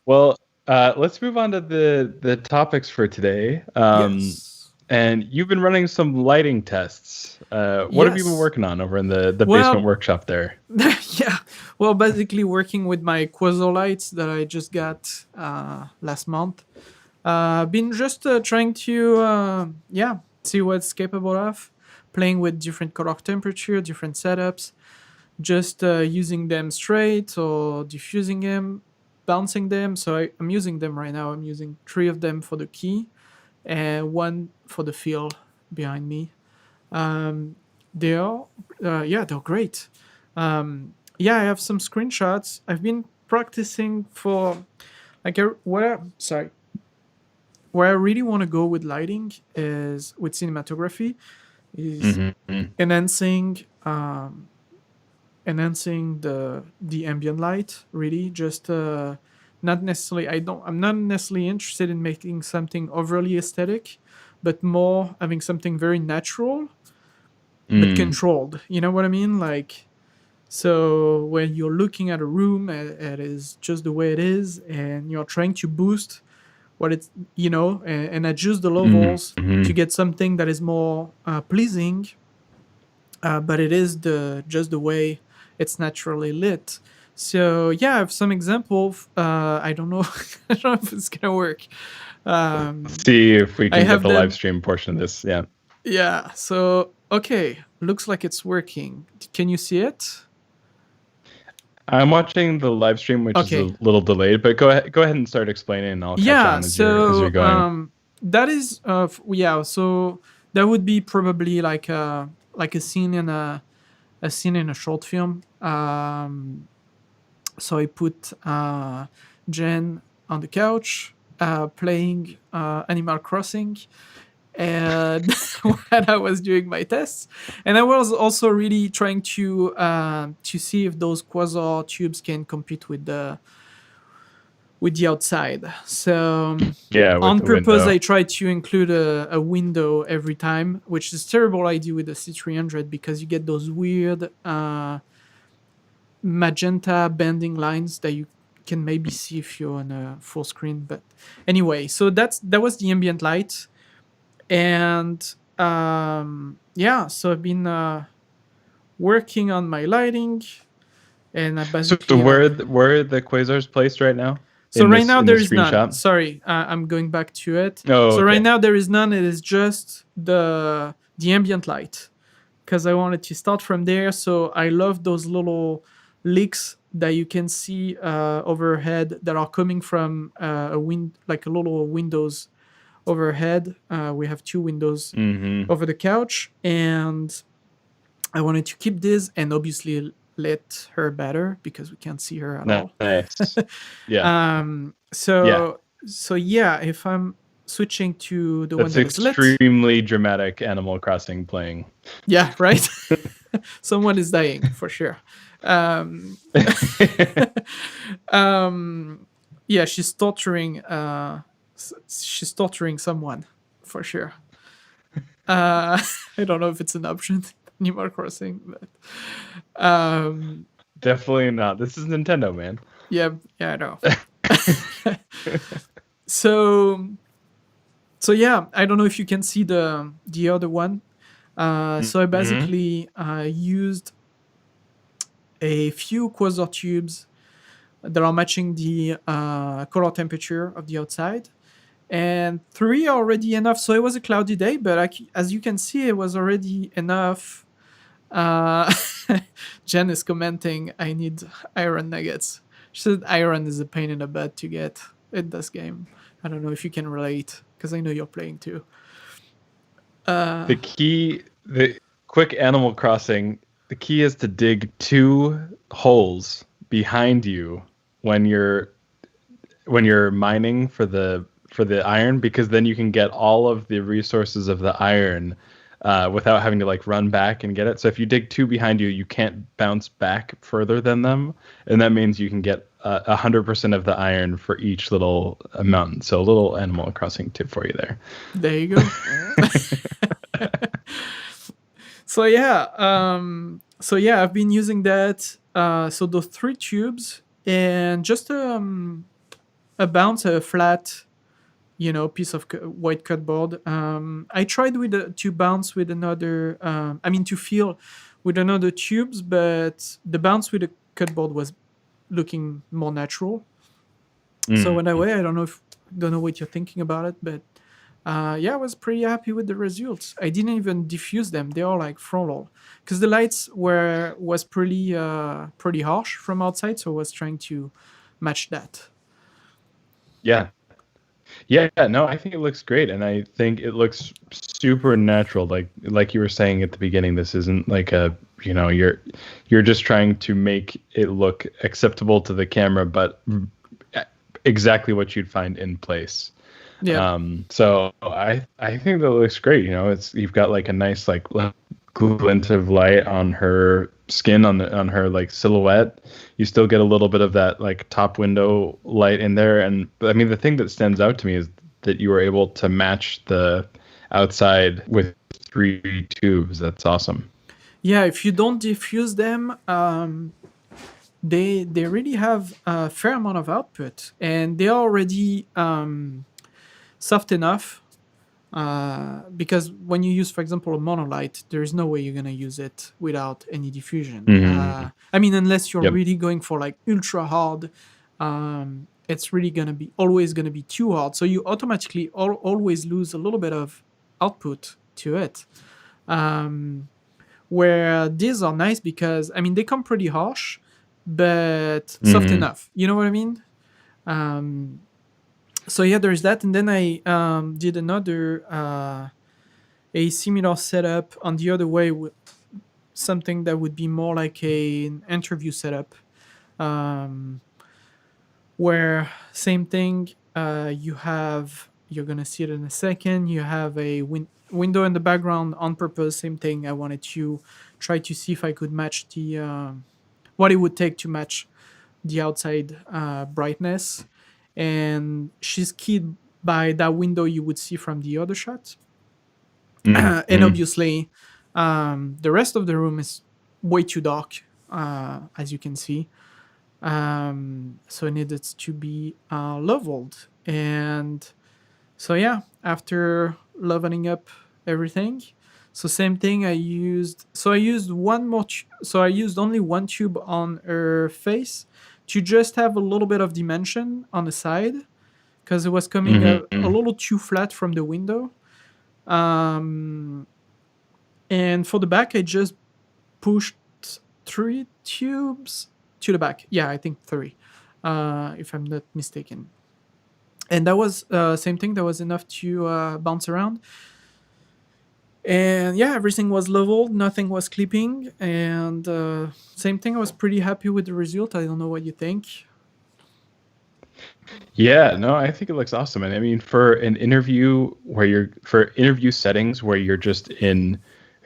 Well, let's move on to the topics for today. Yes. And you've been running some lighting tests. What have you been Yes. working on over in the basement Well, workshop there? yeah. Well, basically working with my Quasar lights that I just got last month. Been just trying to see what's capable of. Playing with different color temperature, different setups. Just using them straight or diffusing them, bouncing them. So I'm using them right now. I'm using 3 of them for the key and 1 for the fill behind me. They are, they're great. I have some screenshots. I've been practicing for like where I really want to go with lighting is with cinematography is Mm-hmm. enhancing the ambient light. Really, just not necessarily. I'm not necessarily interested in making something overly aesthetic, but more having something very natural but controlled. You know what I mean? Like, so when you're looking at a room, it is just the way it is, and you're trying to boost what it's, and adjust the levels to get something that is more pleasing. But it is just the way it's naturally lit. So yeah, I have some examples. I don't know. I don't know if it's gonna work. Let's see if we I can get have the live them. stream portion of this. Yeah. Yeah. So okay, looks like it's working. Can you see it? I'm watching the live stream, which is Okay. a little delayed, but go ahead and start explaining, and I'll catch Yeah. on as you're So going. that is yeah. So that would be probably like a scene in a scene in a short film. So I put Jen on the couch playing Animal Crossing, and when I was doing my tests, and I was also really trying to see if those quasar tubes can compete with the outside. So Yeah, with on the purpose, window. I tried to include a window every time, which is a terrible idea with the C300 because you get those weird magenta bending lines that you can maybe see if you're on a full screen. But anyway, so that was the ambient light, and so I've been working on my lighting, and I So basically where like. where are the quasars placed right now So right now in there this is none. screenshot? Sorry, I'm going back to it. Oh, So right okay. now there is none. It is just the ambient light because I wanted to start from there. So I love those little leaks that you can see overhead that are coming from like a little windows overhead. We have 2 windows Mm-hmm. over the couch, and I wanted to keep this and obviously let her better because we can't see her at all. Nice. Yeah. Um, Yeah. so yeah, if I'm switching to the one That's that is lit, extremely dramatic Animal Crossing playing. yeah, right. Someone is dying for sure. Um, yeah, she's torturing. She's torturing someone for sure. I don't know if it's an option in Animal Crossing, but Definitely not. This is Nintendo, man. yeah, I know. So yeah, I don't know if you can see the other one. So I Mm-hmm. basically used a few quasar tubes that are matching the color temperature of the outside, and 3 are already enough. So it was a cloudy day, but as you can see, it was already enough. Uh, Jen is commenting, "I need iron nuggets." She said iron is a pain in the butt to get in this game. I don't know if you can relate because I know you're playing too. The quick Animal Crossing, the key is to dig 2 holes behind you when you're mining for the iron, because then you can get all of the resources of the iron without having to like run back and get it. So if you dig 2 behind you, you can't bounce back further than them, and that means you can get 100% of the iron for each little mountain. So a little Animal Crossing tip for you there. There you go. So yeah, I've been using that. So those 3 tubes, and just a flat, piece of white cardboard. I tried to bounce with another. To feel with another tubes, but the bounce with the cardboard was looking more natural. So in a way, I don't know what you're thinking about it, but I was pretty happy with the results. I didn't even diffuse them; they are like frontal, because the lights was pretty harsh from outside, so I was trying to match that. Yeah. Yeah, no, I think it looks great, and I think it looks super natural. Like you were saying at the beginning, this isn't like you're just trying to make it look acceptable to the camera, but exactly what you'd find in place. Yeah. So I think that looks great. You've got like a nice like glint of light on her skin, on her like silhouette. You still get a little bit of that like top window light in there, and I mean the thing that stands out to me is that you were able to match the outside with 3 tubes. That's awesome. Yeah, if you don't diffuse them, they really have a fair amount of output, and they're already soft enough. Because when you use, for example, a monolight, there is no way you're gonna use it without any diffusion. Unless you're Yep. really going for like ultra hard, it's really always gonna be too hard. So you automatically always lose a little bit of output to it. Where these are nice because they come pretty harsh, but soft enough. You know what I mean? So yeah, there's that, and then I did another a similar setup on the other way with something that would be more like an interview setup, where same thing. You're gonna see it in a second. You have a window in the background on purpose. Same thing. I wanted to try to see if I could match the what it would take to match the outside brightness. And she's keyed by that window you would see from the other shot. And obviously, the rest of the room is way too dark, as you can see. So it needed to be leveled. And so yeah, after leveling up everything, so same thing. I used one more. So I used only one tube on her face to just have a little bit of dimension on the side, because it was coming a little too flat from the window. And for the back, I just pushed 3 tubes to the back. Yeah, I think 3, if I'm not mistaken. And that was same thing. That was enough to bounce around. And yeah, everything was leveled. Nothing was clipping. And same thing. I was pretty happy with the result. I don't know what you think. Yeah, no, I think it looks awesome. And I mean, for interview settings where you're just in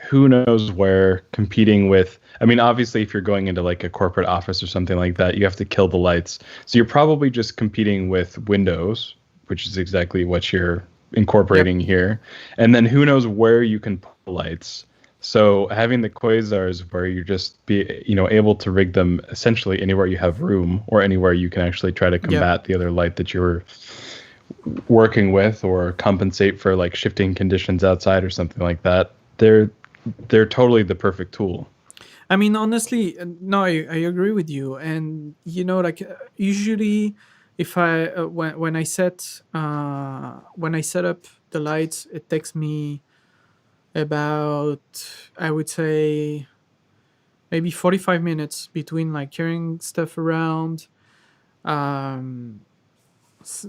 who knows where competing with, I mean, obviously if you're going into like a corporate office or something like that, you have to kill the lights. So you're probably just competing with windows, which is exactly what you're incorporating here. And then who knows where you can put lights. So having the Quasars where you're just able to rig them essentially anywhere you have room, or anywhere you can actually try to combat the other light that you're working with, or compensate for like shifting conditions outside or something like that. They're totally the perfect tool. I mean, honestly, no, I agree with you. And usually, if I when I set up the lights, it takes me about, I would say, maybe 45 minutes between like carrying stuff around,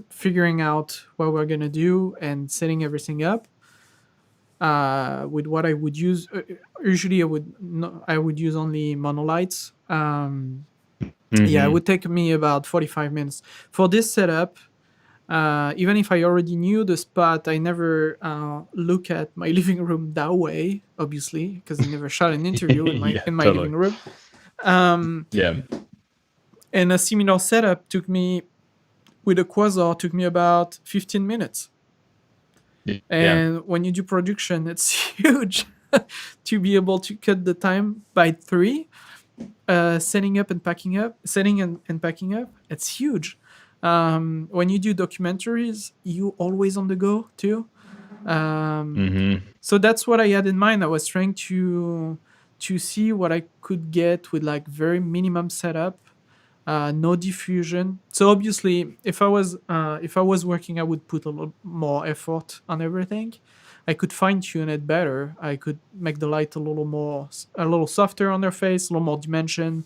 figuring out what we're gonna do, and setting everything up. With what I would use, usually I would use only monolights. Yeah, it would take me about 45 minutes for this setup. Even if I already knew the spot, I never look at my living room that way, obviously, because I never shot an interview in my totally. living room. And a similar setup with a Quasar took me about 15 minutes. And when you do production, it's huge to be able to cut the time by 3. Setting and packing up, it's huge. When you do documentaries, you always on the go too. So that's what I had in mind. I was trying to see what I could get with like very minimum setup, no diffusion. So obviously, if I was working, I would put a lot more effort on everything. I could fine tune it better. I could make the light a little softer on their face, a little more dimension.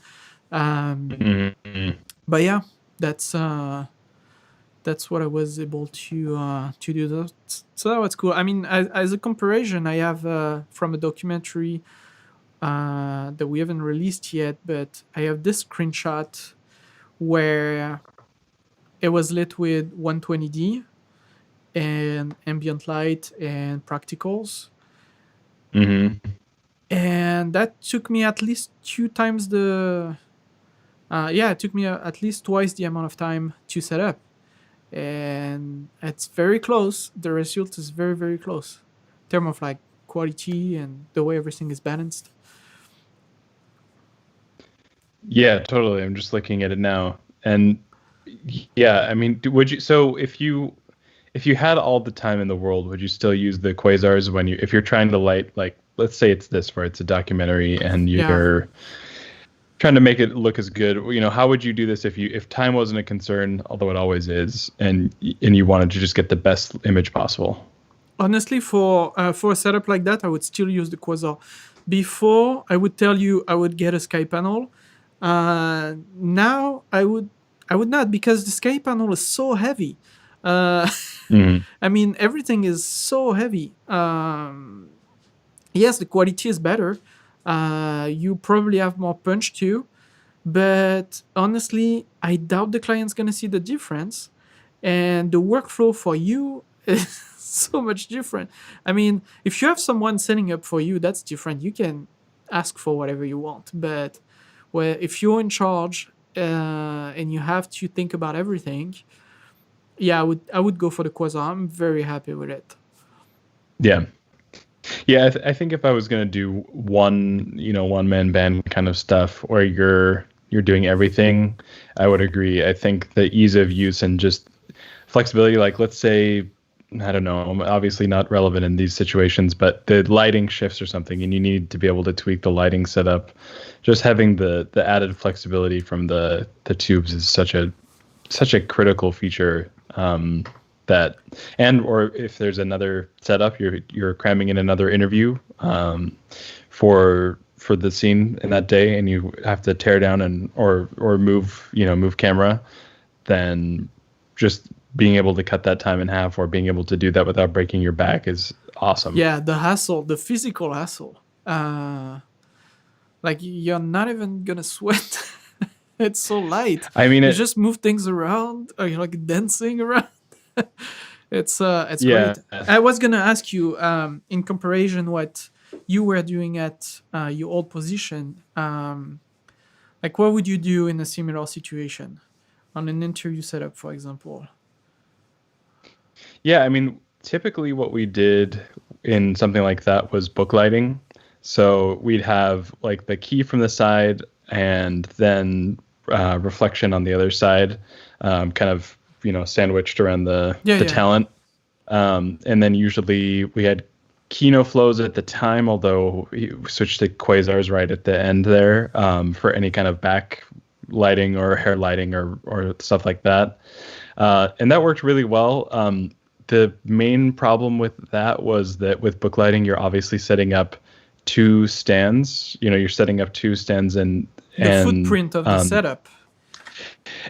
But yeah, that's what I was able to do. So that was cool. I mean, as a comparison, I have from a documentary that we haven't released yet, but I have this screenshot where it was lit with 120D and ambient light and practicals. And that took me at least two times it took me at least twice the amount of time to set up. And it's very close. The result is very, very close in terms of like quality and the way everything is balanced. Yeah, totally. I'm just looking at it now. And yeah, I mean, would you, so if you had all the time in the world, would you still use the quasars if you're trying to light, like, let's say it's this, where it's a documentary and you're trying to make it look as good, how would you do this if time wasn't a concern, although it always is, and you wanted to just get the best image possible? Honestly, for a setup like that, I would still use the Quasar. Before, I would tell you I would get a Skypanel. Now I would not, because the Skypanel is so heavy. I mean, everything is so heavy. Yes, the quality is better. You probably have more punch too, but honestly, I doubt the client's gonna see the difference, and the workflow for you is so much different. I mean, if you have someone setting up for you, that's different. You can ask for whatever you want, but if you're in charge and you have to think about everything, yeah, I would go for the Quasar. I'm very happy with it. Yeah. Yeah, I think if I was going to do one-man band kind of stuff where you're doing everything, I would agree. I think the ease of use and just flexibility, like let's say, I don't know, obviously not relevant in these situations, but the lighting shifts or something and you need to be able to tweak the lighting setup. Just having the added flexibility from the tubes is such a critical feature. Or if there's another setup, you're cramming in another interview for the scene in that day, and you have to tear down or move camera, then just being able to cut that time in half or being able to do that without breaking your back is awesome. Yeah, the physical hassle. Like you're not even gonna sweat. It's so light. I mean, you just move things around, or you're like dancing around. It's yeah. great. I was gonna ask you, in comparison, what you were doing at your old position. Like, what would you do in a similar situation on an interview setup, for example? Yeah, I mean, typically what we did in something like that was book lighting. So we'd have like the key from the side and then reflection on the other side, kind of sandwiched around the talent. And then usually we had Kinoflows at the time, although we switched to Quasars right at the end there for any kind of back lighting or hair lighting or stuff like that. And that worked really well. The main problem with that was that with book lighting, you're obviously setting up two stands. You're setting up two stands and the footprint of the setup.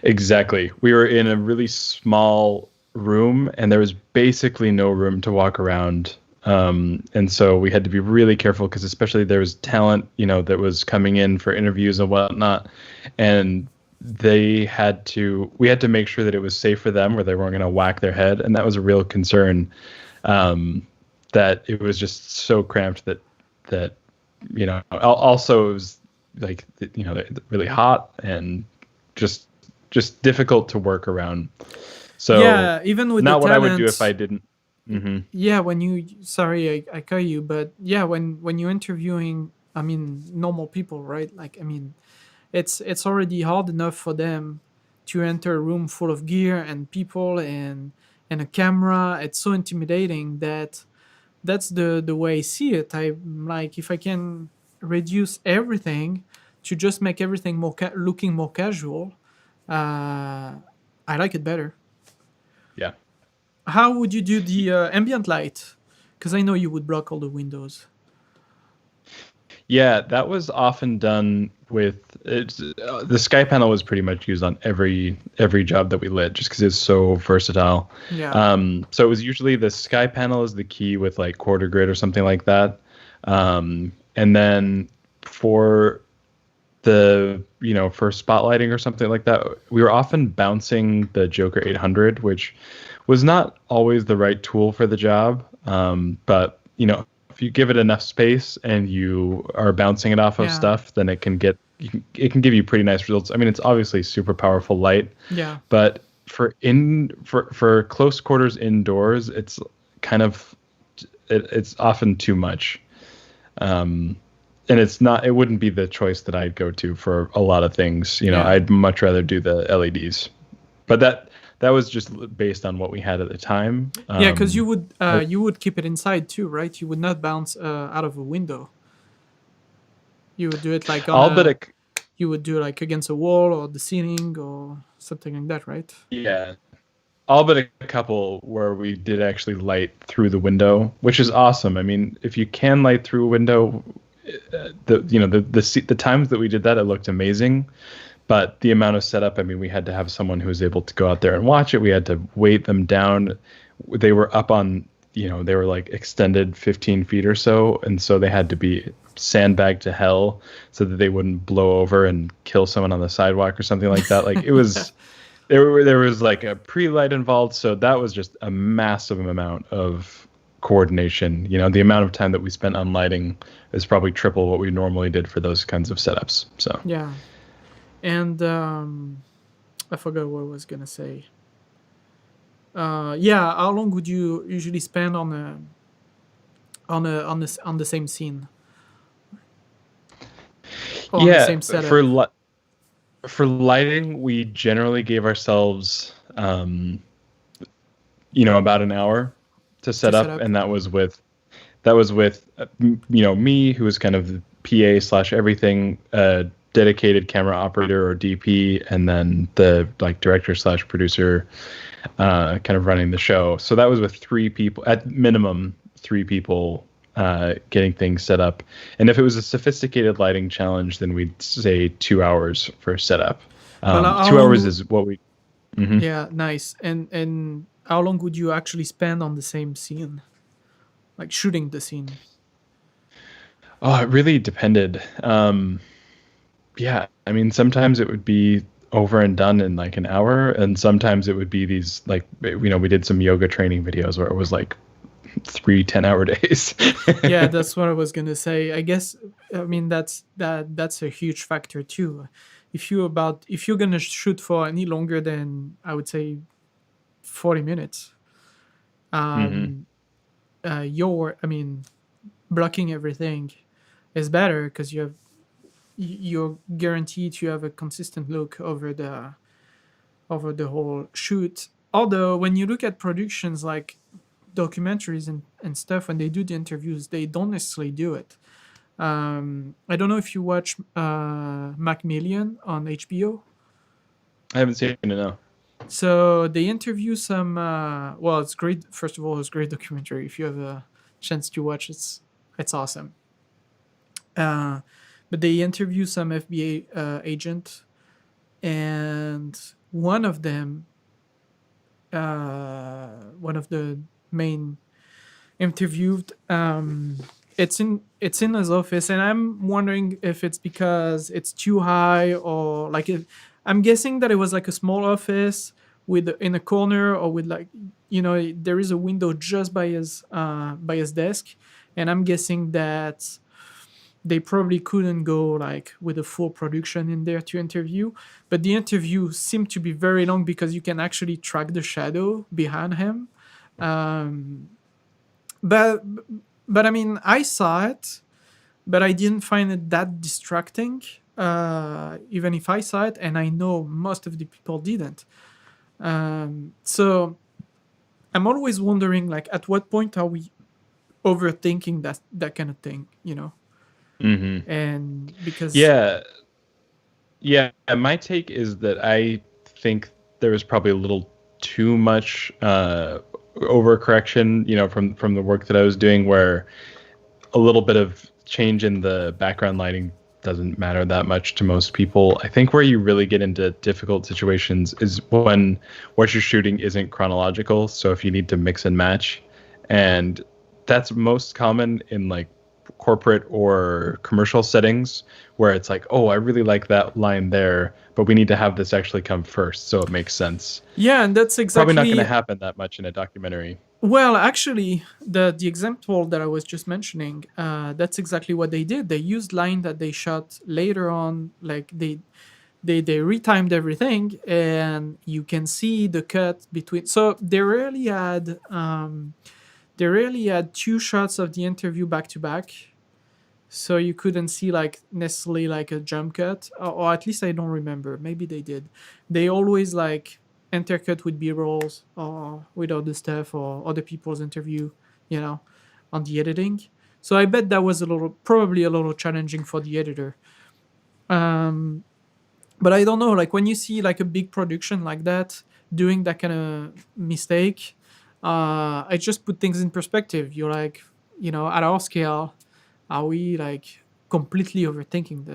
Exactly. We were in a really small room and there was basically no room to walk around. And so we had to be really careful because especially there was talent, that was coming in for interviews and whatnot. And we had to make sure that it was safe for them where they weren't going to whack their head. And that was a real concern, that it was just so cramped that also it was like, really hot and just difficult to work around. So yeah, even with not the what talent, I would do if I didn't. Mm-hmm. Yeah, sorry, I call you, but yeah, when you're interviewing, I mean, normal people, right? Like, I mean, it's already hard enough for them to enter a room full of gear and people and a camera. It's so intimidating that that's the way I see it. I like if I can reduce everything to just make everything more looking more casual. I like it better. Yeah. How would you do the ambient light? Because I know you would block all the windows. Yeah, that was often done with the Skypanel was pretty much used on every job that we lit, just because it's so versatile. Yeah. So it was usually the Skypanel is the key with like quarter grid or something like that, and then for the for spotlighting or something like that, we were often bouncing the Joker 800, which was not always the right tool for the job, but if you give it enough space and you are bouncing it off of stuff, then it can give you pretty nice results. I mean, it's obviously super powerful light. Yeah. But for close quarters indoors, it's kind of it's often too much. And it wouldn't be the choice that I'd go to for a lot of things. I'd much rather do the LEDs. But that was just based on what we had at the time. Yeah, because you would keep it inside too, right? You would not bounce out of a window. You would do it like you would do like against a wall or the ceiling or something like that, right? Yeah, all but a couple where we did actually light through the window, which is awesome. I mean, if you can light through a window, the times that we did that, it looked amazing. But the amount of setup, I mean, we had to have someone who was able to go out there and watch it. We had to weight them down. They were up on, they were like extended 15 feet or so. And so they had to be sandbagged to hell so that they wouldn't blow over and kill someone on the sidewalk or something like that. Like it was, there was like a pre-light involved. So that was just a massive amount of coordination. The amount of time that we spent on lighting is probably triple what we normally did for those kinds of setups. So yeah. And I forgot what I was gonna say. How long would you usually spend on the same scene? Or on the same setup? For lighting, we generally gave ourselves, about an hour to set up, and that was with me, who was kind of the PA / everything. Dedicated camera operator or DP, and then the director / producer kind of running the show. So that was with 3 people, at minimum 3 people getting things set up. And if it was a sophisticated lighting challenge, then we'd say 2 hours for setup. 2 hours is what we... Mm-hmm. Yeah, nice. And how long would you actually spend on the same scene? Like shooting the scene? Oh, it really depended. Yeah, I mean, sometimes it would be over and done in like an hour, and sometimes it would be these we did some yoga training videos where it was like 3 10-hour days. Yeah, that's what I was gonna say. I guess that's a huge factor too. If you're gonna shoot for any longer than, I would say, 40 minutes, blocking everything is better because you're guaranteed to have a consistent look over the whole shoot. Although when you look at productions like documentaries and stuff, when they do the interviews, they don't necessarily do it. I don't know if you watch Macmillan on HBO. I haven't seen it, no. So they interview some it's great. First of all, it's a great documentary. If you have a chance to watch it, it's awesome. But they interview some FBI agent, and one of them, one of the main interviewed, it's in his office, and I'm wondering if it's because it's too high or I'm guessing that it was like a small office in a corner, or with there is a window just by his desk, and I'm guessing that they probably couldn't go with a full production in there to interview, but the interview seemed to be very long because you can actually track the shadow behind him. But I mean, I saw it, but I didn't find it that distracting. even if I saw it, and I know most of the people didn't. So I'm always wondering, like, at what point are we overthinking that kind of thing, you know? Mm-hmm. And because Yeah. Yeah, my take is that I think there was probably a little too much overcorrection, from the work that I was doing, where a little bit of change in the background lighting doesn't matter that much to most people. I think where you really get into difficult situations is when what you're shooting isn't chronological. So if you need to mix and match, and that's most common in like corporate or commercial settings where it's like, oh, I really like that line there, but we need to have this actually come first so it makes sense. yeah, and that's Probably not going to exactly, happen that much in a documentary. well, actually, the example that I was just mentioning, that's exactly what they did. They used line that they shot later on, like they retimed everything, and you can see the cut between. So they rarely had two shots of the interview back to back, so you couldn't see like necessarily like a jump cut, or at least I don't remember. Maybe they did. They always like intercut with b-rolls or with other stuff or other people's interview, on the editing. So I bet that was probably a little challenging for the editor. um but I don't know, like when you see like a big production like that doing that kind of mistake, I just put things in perspective. You're like, at our scale, are we like completely overthinking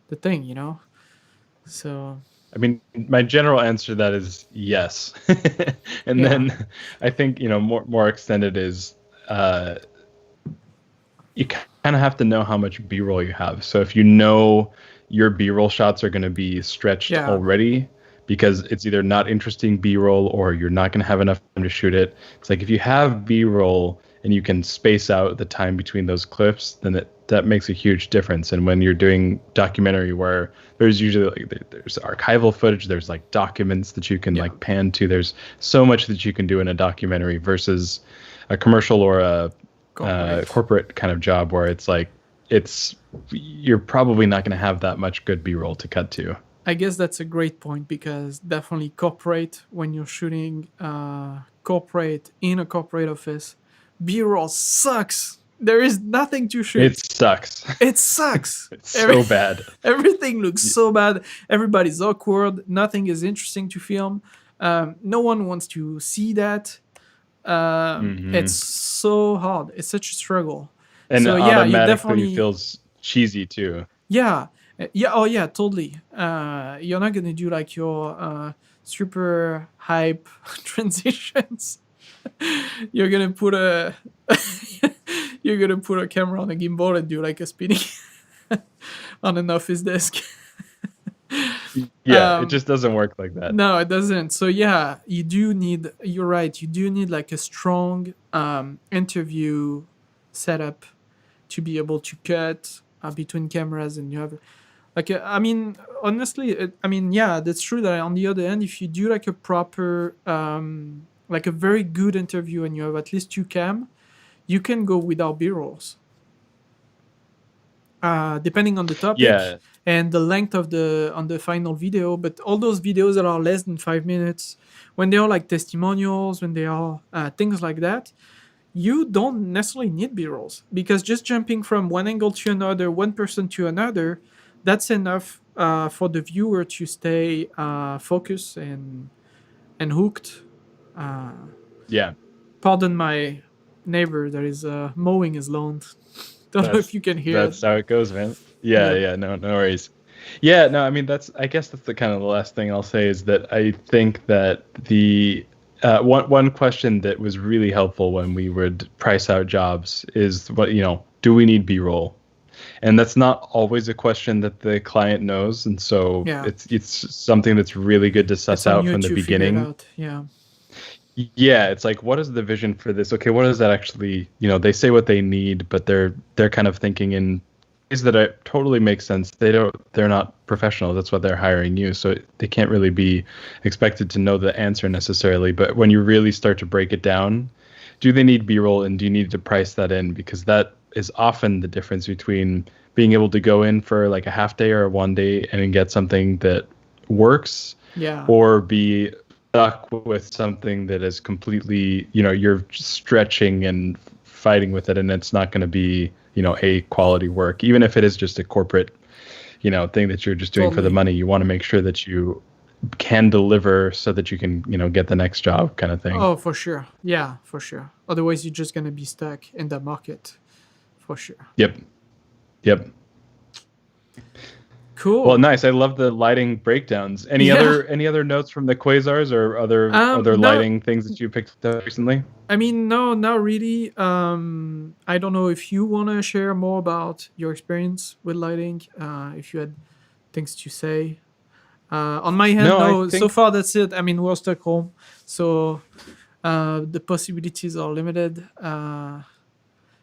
the thing, So I mean, my general answer to that is yes. And yeah, then I think, more extended is you kind of have to know how much B-roll you have. So if you know your B-roll shots are going to be stretched yeah, already because it's either not interesting B-roll or you're not going to have enough time to shoot it. It's like if you have B-roll and you can space out the time between those clips, then that makes a huge difference. And when you're doing documentary where there's usually there's archival footage, there's like documents that you can yeah. like pan to, there's so much that you can do in a documentary versus a commercial or a corporate kind of job where it's like you're probably not going to have that much good B-roll to cut to. I guess that's a great point, because definitely corporate, when you're shooting corporate in a corporate office, B-roll sucks. There is nothing to shoot. It sucks. It sucks. It's so bad. Everything looks so bad. Everybody's awkward. Nothing is interesting to film. No one wants to see that. It's so hard. It's such a struggle. And so it yeah, you automatically definitely feels cheesy too. yeah. Yeah, oh yeah, totally. You're not gonna do like your super hype transitions. You're gonna put a camera on a gimbal and do like a spinning on an office desk. Yeah, it just doesn't work like that. No, it doesn't. So yeah, you're right, you do need like a strong interview setup to be able to cut between cameras, and you have like I mean, honestly, yeah, that's true that on the other end, if you do like a proper like a very good interview and you have at least two cam, you can go without b-rolls, depending on the topic and the length of the final video. But all those videos that are less than 5 minutes, when they are like testimonials, when they are things like that, you don't necessarily need b-rolls, because just jumping from one angle to another, one person to another, that's enough for the viewer to stay focused and hooked. Yeah. Pardon my neighbor that is mowing his lawn. Don't know if you can hear. That's how it goes, man. Yeah. No worries. Yeah, no, I mean I guess that's the kind of the last thing I'll say is that I think that the one question that was really helpful when we would price out jobs is do we need B-roll? And that's not always a question that the client knows, and so it's something that's really good to suss out from the beginning. Yeah, it's like, what is the vision for this? Okay, what is that actually? They say what they need, but they're kind of thinking in ways that totally make sense. They're not professional. That's what they're hiring you, so they can't really be expected to know the answer necessarily. But when you really start to break it down, do they need B-roll, and do you need to price that in? Because that is often the difference between being able to go in for like a half day or a 1 day and get something that works, Yeah. or be stuck with something that is completely, you're stretching and fighting with it, and it's not going to be, a quality work, even if it is just a corporate, thing that you're just doing for the money. You want to make sure that you can deliver so that you can, get the next job kind of thing. Oh, for sure. Yeah, for sure. Otherwise, you're just going to be stuck in the market. For sure. Yep. Cool. Well, nice. I love the lighting breakdowns. Any other notes from the Quasars or other lighting things that you picked up recently? I mean, no, not really. I don't know if you want to share more about your experience with lighting. If you had things to say. On my hand, no. So far, that's it. I mean, we're stuck home, so the possibilities are limited. I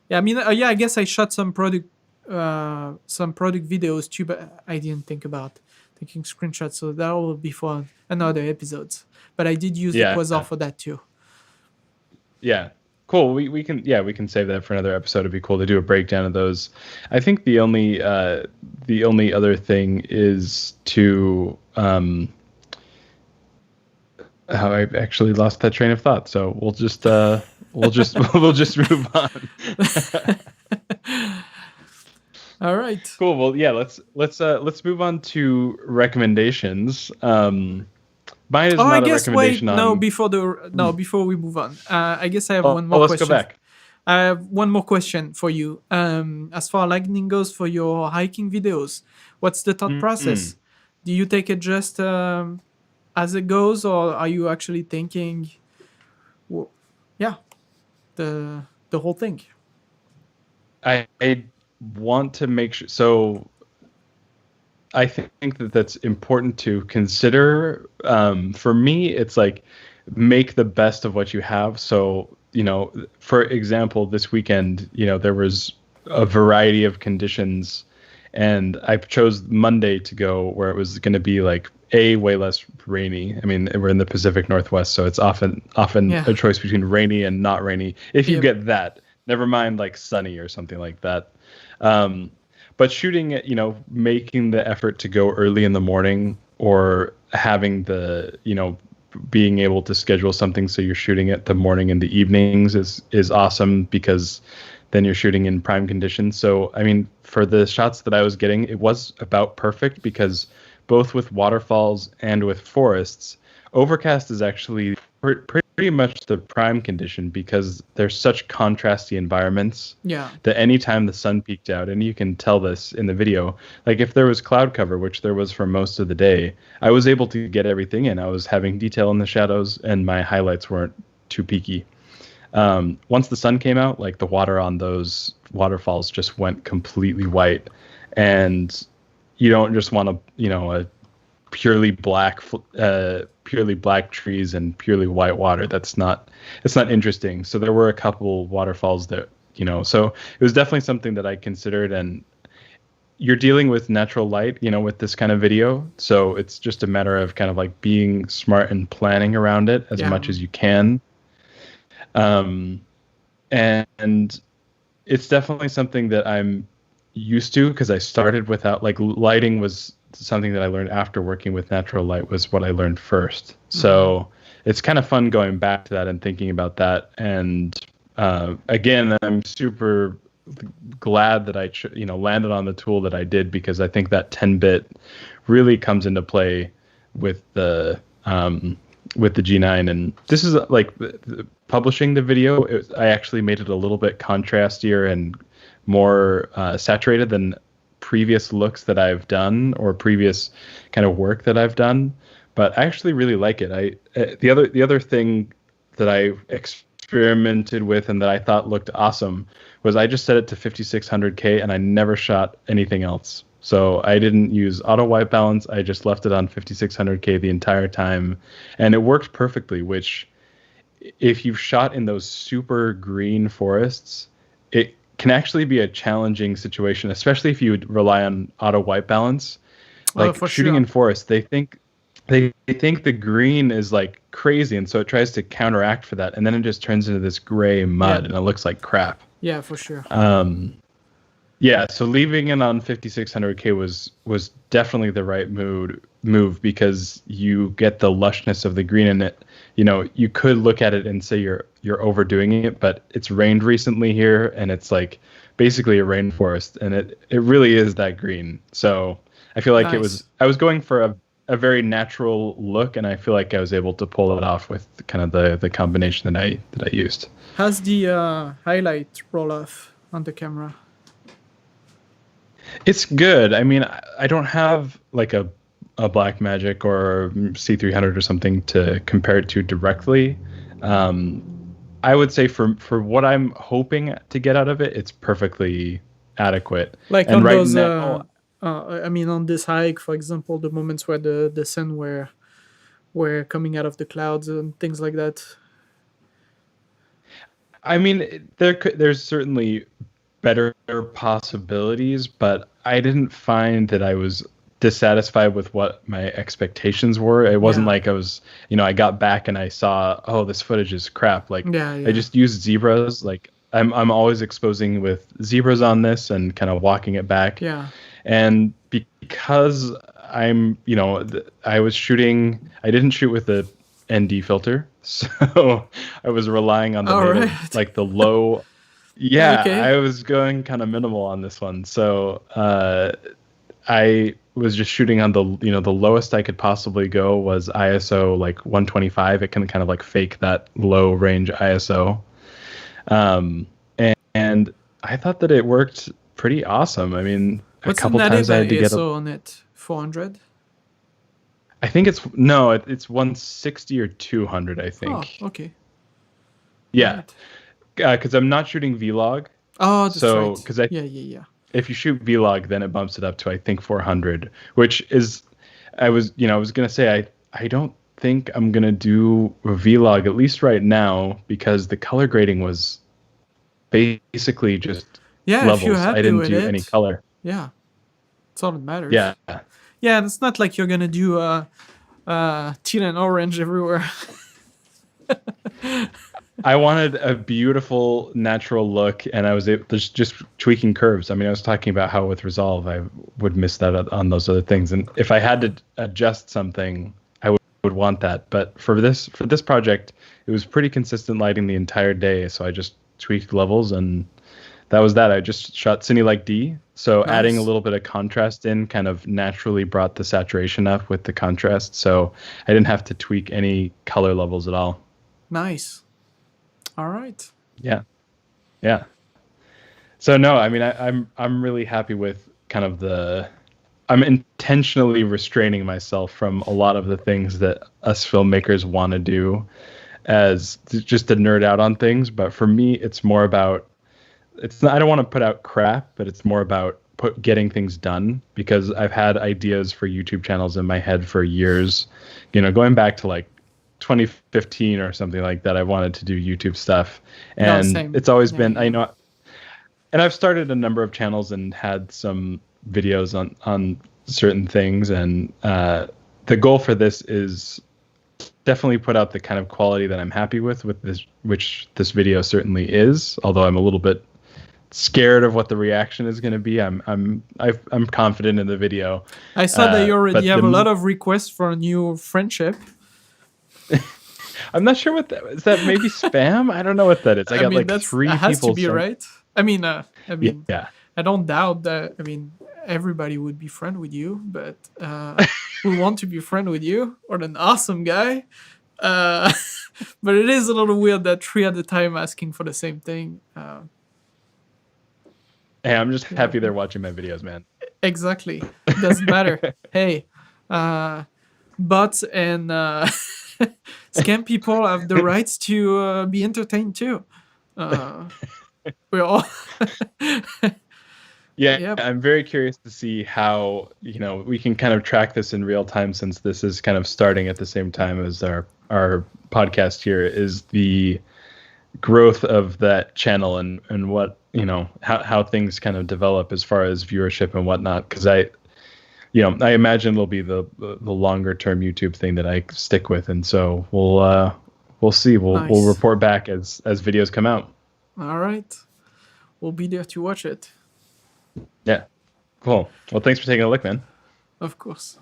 mean, I guess I shot some product videos too, but I didn't think about taking screenshots, so that will be for another episodes. But I did use the Quasar for that too. Yeah, cool. We can save that for another episode. It'd be cool to do a breakdown of those. I think the only other thing is to I actually lost that train of thought. So we'll just move on. All right. Cool. Well, yeah. Let's move on to recommendations. Mine is not a recommendation. Before we move on, I guess I have one more question. Let's go back. I have one more question for you. As far as lighting goes for your hiking videos, what's the thought process? Do you take it just as it goes, or are you actually thinking, the whole thing? I want to make sure. So I think that's important to consider. For me, it's like make the best of what you have. So, for example, this weekend, there was a variety of conditions, and I chose Monday to go where it was going to be like way less rainy. I mean, we're in the Pacific Northwest, so it's often a choice between rainy and not rainy. If you get that, never mind like sunny or something like that. But shooting it, making the effort to go early in the morning, or having the, being able to schedule something so you're shooting it the morning and the evenings is awesome, because then you're shooting in prime conditions. So, I mean, for the shots that I was getting, it was about perfect, because both with waterfalls and with forests, overcast is actually pretty much the prime condition, because there's such contrasty environments that anytime the sun peeked out, and you can tell this in the video, like if there was cloud cover, which there was for most of the day, I was able to get everything in. I was having detail in the shadows, and my highlights weren't too peaky. Once the sun came out, like the water on those waterfalls just went completely white, and you don't just want a purely black trees and purely white water. It's not interesting. So there were a couple waterfalls that, so it was definitely something that I considered. And you're dealing with natural light, with this kind of video. So it's just a matter of kind of like being smart and planning around it as much as you can. And it's definitely something that I'm used to, because I started without, like, lighting was something that I learned after working with natural light, was what I learned first. So it's kind of fun going back to that and thinking about that. And again, I'm super glad that I landed on the tool that I did, because I think that 10-bit really comes into play with the G9. And this is like publishing the video. I actually made it a little bit contrastier and more saturated than previous looks that I've done, or previous kind of work that I've done. But I actually really like it. The other thing that I experimented with and that I thought looked awesome was I just set it to 5600K, and I never shot anything else. So I didn't use auto white balance. I just left it on 5600K the entire time, and it worked perfectly, which, if you've shot in those super green forests, it can actually be a challenging situation, especially if you would rely on auto white balance. Like shooting in forests, they think the green is like crazy, and so it tries to counteract for that, and then it just turns into this gray mud, and it looks like crap. Yeah, for sure. Yeah, so leaving it on 5600K was definitely the right move because you get the lushness of the green in it. You know, you could look at it and say you're overdoing it, but it's rained recently here and it's like basically a rainforest and it really is that green. So I feel like Nice. I was going for a very natural look and I feel like I was able to pull it off with kind of the combination that I used. How's the highlight roll off on the camera? It's good. I mean, I don't have like a Blackmagic or C300 or something to compare it to directly. I would say for what I'm hoping to get out of it, it's perfectly adequate. Like And on right those, now, I mean, on this hike, for example, the moments where the sun were coming out of the clouds and things like that. I mean, there's certainly better possibilities, but I didn't find that I was dissatisfied with what my expectations were. It wasn't Yeah. like I was, I got back and I saw, oh, this footage is crap. Like Yeah, I yeah. just used zebras. Like I'm always exposing with zebras on this and kind of walking it back. Yeah. And because I was shooting, I didn't shoot with the ND filter, so I was relying on the All native, right. like the low. Yeah, Okay. I was going kind of minimal on this one, so I was just shooting on the lowest I could possibly go was ISO like 125. It can kind of like fake that low range ISO, and I thought that it worked pretty awesome. I mean, What's a couple the native times I had to get ISO on it? 400? I think it's 160 or 200. I think. Oh, okay. Yeah, Right. because I'm not shooting vlog. Oh, that's So, right. because Yeah. if you shoot vlog, then it bumps it up to I think 400, which is I was gonna say I don't think I'm gonna do a vlog at least right now because the color grading was basically just Yeah, if you're levels. I happy didn't with do any it, color. yeah, that's all that matters. Yeah, Yeah, and it's not like you're gonna do teal and orange everywhere. I wanted a beautiful natural look, and I was able just tweaking curves. I mean, I was talking about how with Resolve I would miss that on those other things, and if I had to adjust something, I would want that. But for this project, it was pretty consistent lighting the entire day, so I just tweaked levels, and that was that. I just shot Cine like D, so adding a Nice. little bit of contrast in kind of naturally brought the saturation up with the contrast, so I didn't have to tweak any color levels at all. Nice. All right. Yeah. Yeah. So no, I mean, I'm really happy with kind of I'm intentionally restraining myself from a lot of the things that us filmmakers want to do as just to nerd out on things. But for me, it's more about, it's not, I don't want to put out crap, but it's more about getting things done because I've had ideas for YouTube channels in my head for years, going back to like 2015 or something like that. I wanted to do YouTube stuff, No, and same. it's always Yeah, been, yeah. and I've started a number of channels and had some videos on certain things, and the goal for this is definitely put out the kind of quality that I'm happy with this, which this video certainly is, although I'm a little bit scared of what the reaction is going to be. I'm confident in the video. I saw that you but already have a lot of requests for a new friendship. I'm not sure what that is. That maybe spam? I don't know what that is. I got mean, like that 3 has people. to be right. I mean, Yeah. I don't doubt that. I mean, everybody would be friend with you, but we want to be friend with you or an awesome guy. But it is a little weird that 3 at a time asking for the same thing. Hey, I'm just happy they're watching my videos, man. Exactly. Doesn't matter. Hey, bots and scam people have the rights to be entertained too. We're all. Yeah, Yep. I'm very curious to see how, we can kind of track this in real time since this is kind of starting at the same time as our podcast here, is the growth of that channel and what, how things kind of develop as far as viewership and whatnot. Because I imagine it'll be the longer term YouTube thing that I stick with. And so we'll see. We'll Nice. report back as videos come out. All right. We'll be there to watch it. Yeah. Cool. Well, thanks for taking a look, man. Of course.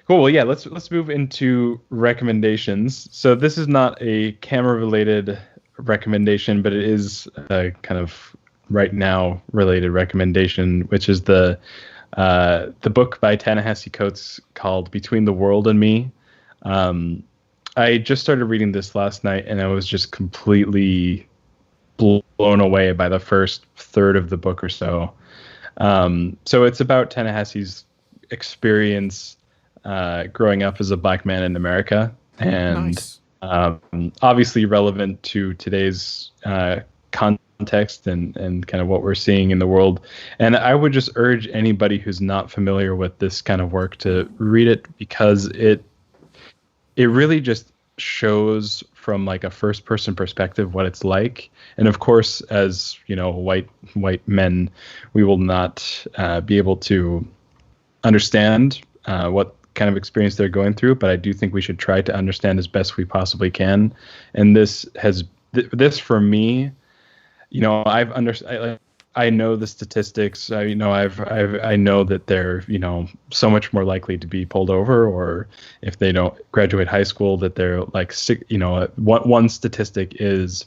Cool. Well, yeah, let's move into recommendations. So this is not a camera related recommendation, but it is a kind of right now related recommendation, which is the book by Ta-Nehisi Coates called Between the World and Me. I just started reading this last night, and I was just completely blown away by the first third of the book or so. So it's about Ta-Nehisi's experience growing up as a black man in America, and Nice. obviously relevant to today's context and kind of what we're seeing in the world. And I would just urge anybody who's not familiar with this kind of work to read it, because it really just shows from like a first person perspective what it's like. And of course, as you know, white men, we will not be able to understand what kind of experience they're going through, but I do think we should try to understand as best we possibly can. And this for me, you know, I know the statistics. I know that they're, you know, so much more likely to be pulled over, or if they don't graduate high school, that they're like sick. You know, one statistic is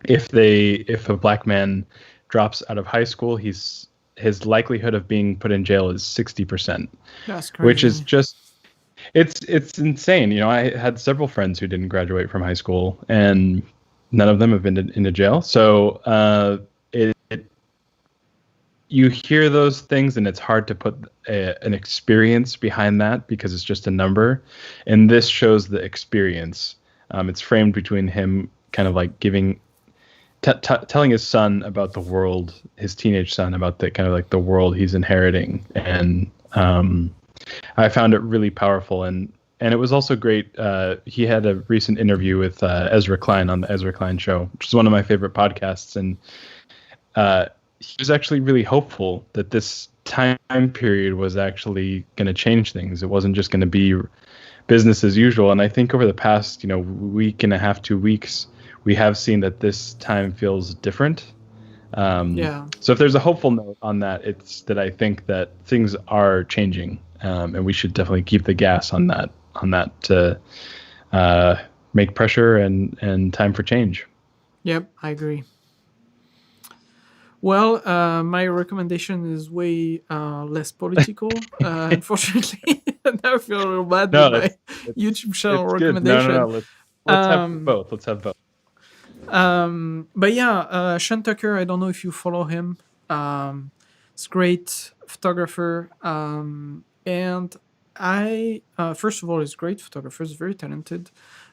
if a black man drops out of high school, his likelihood of being put in jail is 60%, That's crazy. which is just it's insane. You know, I had several friends who didn't graduate from high school, and none of them have been into jail. So you hear those things, and it's hard to put an experience behind that because it's just a number. And this shows the experience. It's framed between him kind of like telling his son about the world, his teenage son, about the kind of like the world he's inheriting. And I found it really powerful. And it was also great. He had a recent interview with Ezra Klein on the Ezra Klein Show, which is one of my favorite podcasts. And he was actually really hopeful that this time period was actually going to change things. It wasn't just going to be business as usual. And I think over the past, you know, week and a half, 2 weeks, we have seen that this time feels different. Yeah. So if there's a hopeful note on that, it's that I think that things are changing, and we should definitely keep the gas on that to make pressure and time for change. Yep, I agree. Well, my recommendation is way less political, unfortunately. And I feel a little bad with my YouTube channel recommendation. No. Let's have both. Let's have both. But yeah, Sean Tucker, I don't know if you follow him. It's a great photographer. And I, first of all, he's a great photographer. He's very talented.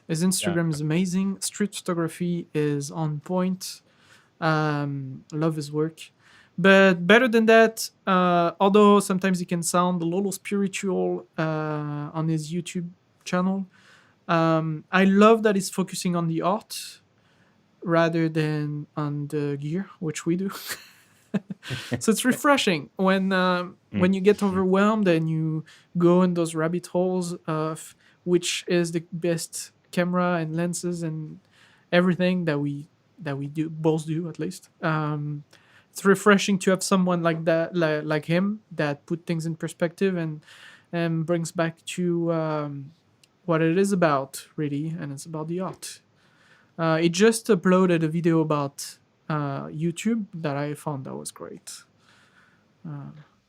His Instagram is amazing. Street photography is on point. Love his work. But better than that, although sometimes he can sound a little spiritual on his YouTube channel, I love that he's focusing on the art rather than on the gear, which we do. So it's refreshing when you get overwhelmed and you go in those rabbit holes of which is the best camera and lenses and everything that we do, both do at least. It's refreshing to have someone like that, like him, that put things in perspective and brings back to what it is about, really, and it's about the art. It just uploaded a video about YouTube that I found that was great.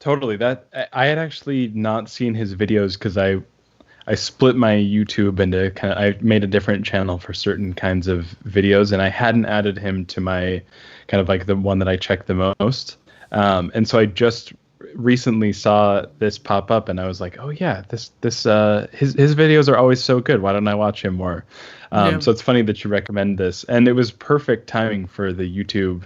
Totally. That I had actually not seen his videos because I split my YouTube into I made a different channel for certain kinds of videos, and I hadn't added him to my kind of like the one that I check the most. And so I just recently saw this pop up, and I was like, oh yeah, his videos are always so good. Why don't I watch him more? So it's funny that you recommend this, and it was perfect timing for the YouTube.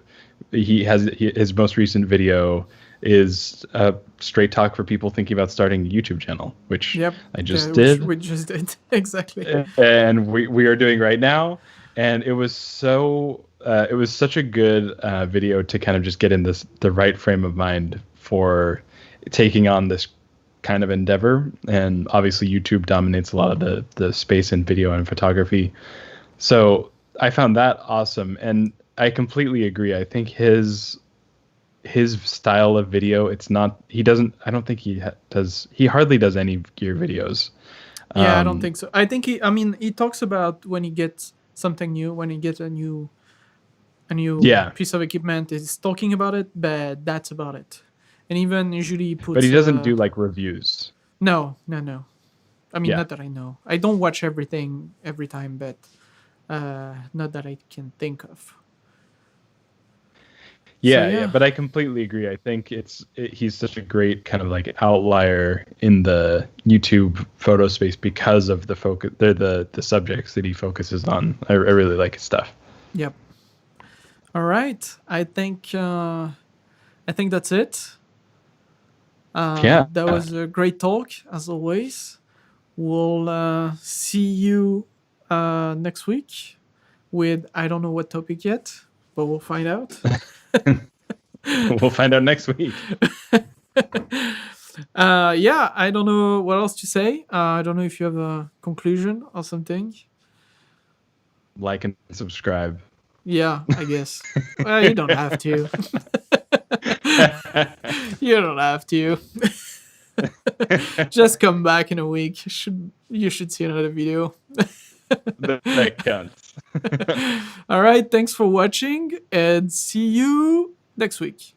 His most recent video is a straight talk for people thinking about starting a YouTube channel, which I just did. We just did exactly, and we are doing right now. And it was such a good video to kind of just get in the right frame of mind for taking on this kind of endeavor. And obviously YouTube dominates a lot of the space in video and photography. So I found that awesome. And I completely agree. I think his his style of video, it's not. He doesn't. I don't think he does. He hardly does any gear videos. Yeah, I don't think so. I think he talks about when he gets something new, when he gets a new Yeah, piece of equipment. He's talking about it, but that's about it. And even usually he puts. but he doesn't do like reviews. No. I mean, Yeah. not that I know. I don't watch everything every time, but not that I can think of. Yeah, but I completely agree. I think he's such a great kind of like outlier in the YouTube photo space because of the focus, the subjects that he focuses on. I really like his stuff. Yep. All right. I think that's it. Yeah. That was a great talk as always. We'll see you next week with I don't know what topic yet, but we'll find out. We'll find out next week. Yeah, I don't know what else to say. I don't know if you have a conclusion or something. Like and subscribe. Yeah, I guess. Well, you don't have to. You don't have to. Just come back in a week. You should see another video. That counts. All right, thanks for watching and see you next week.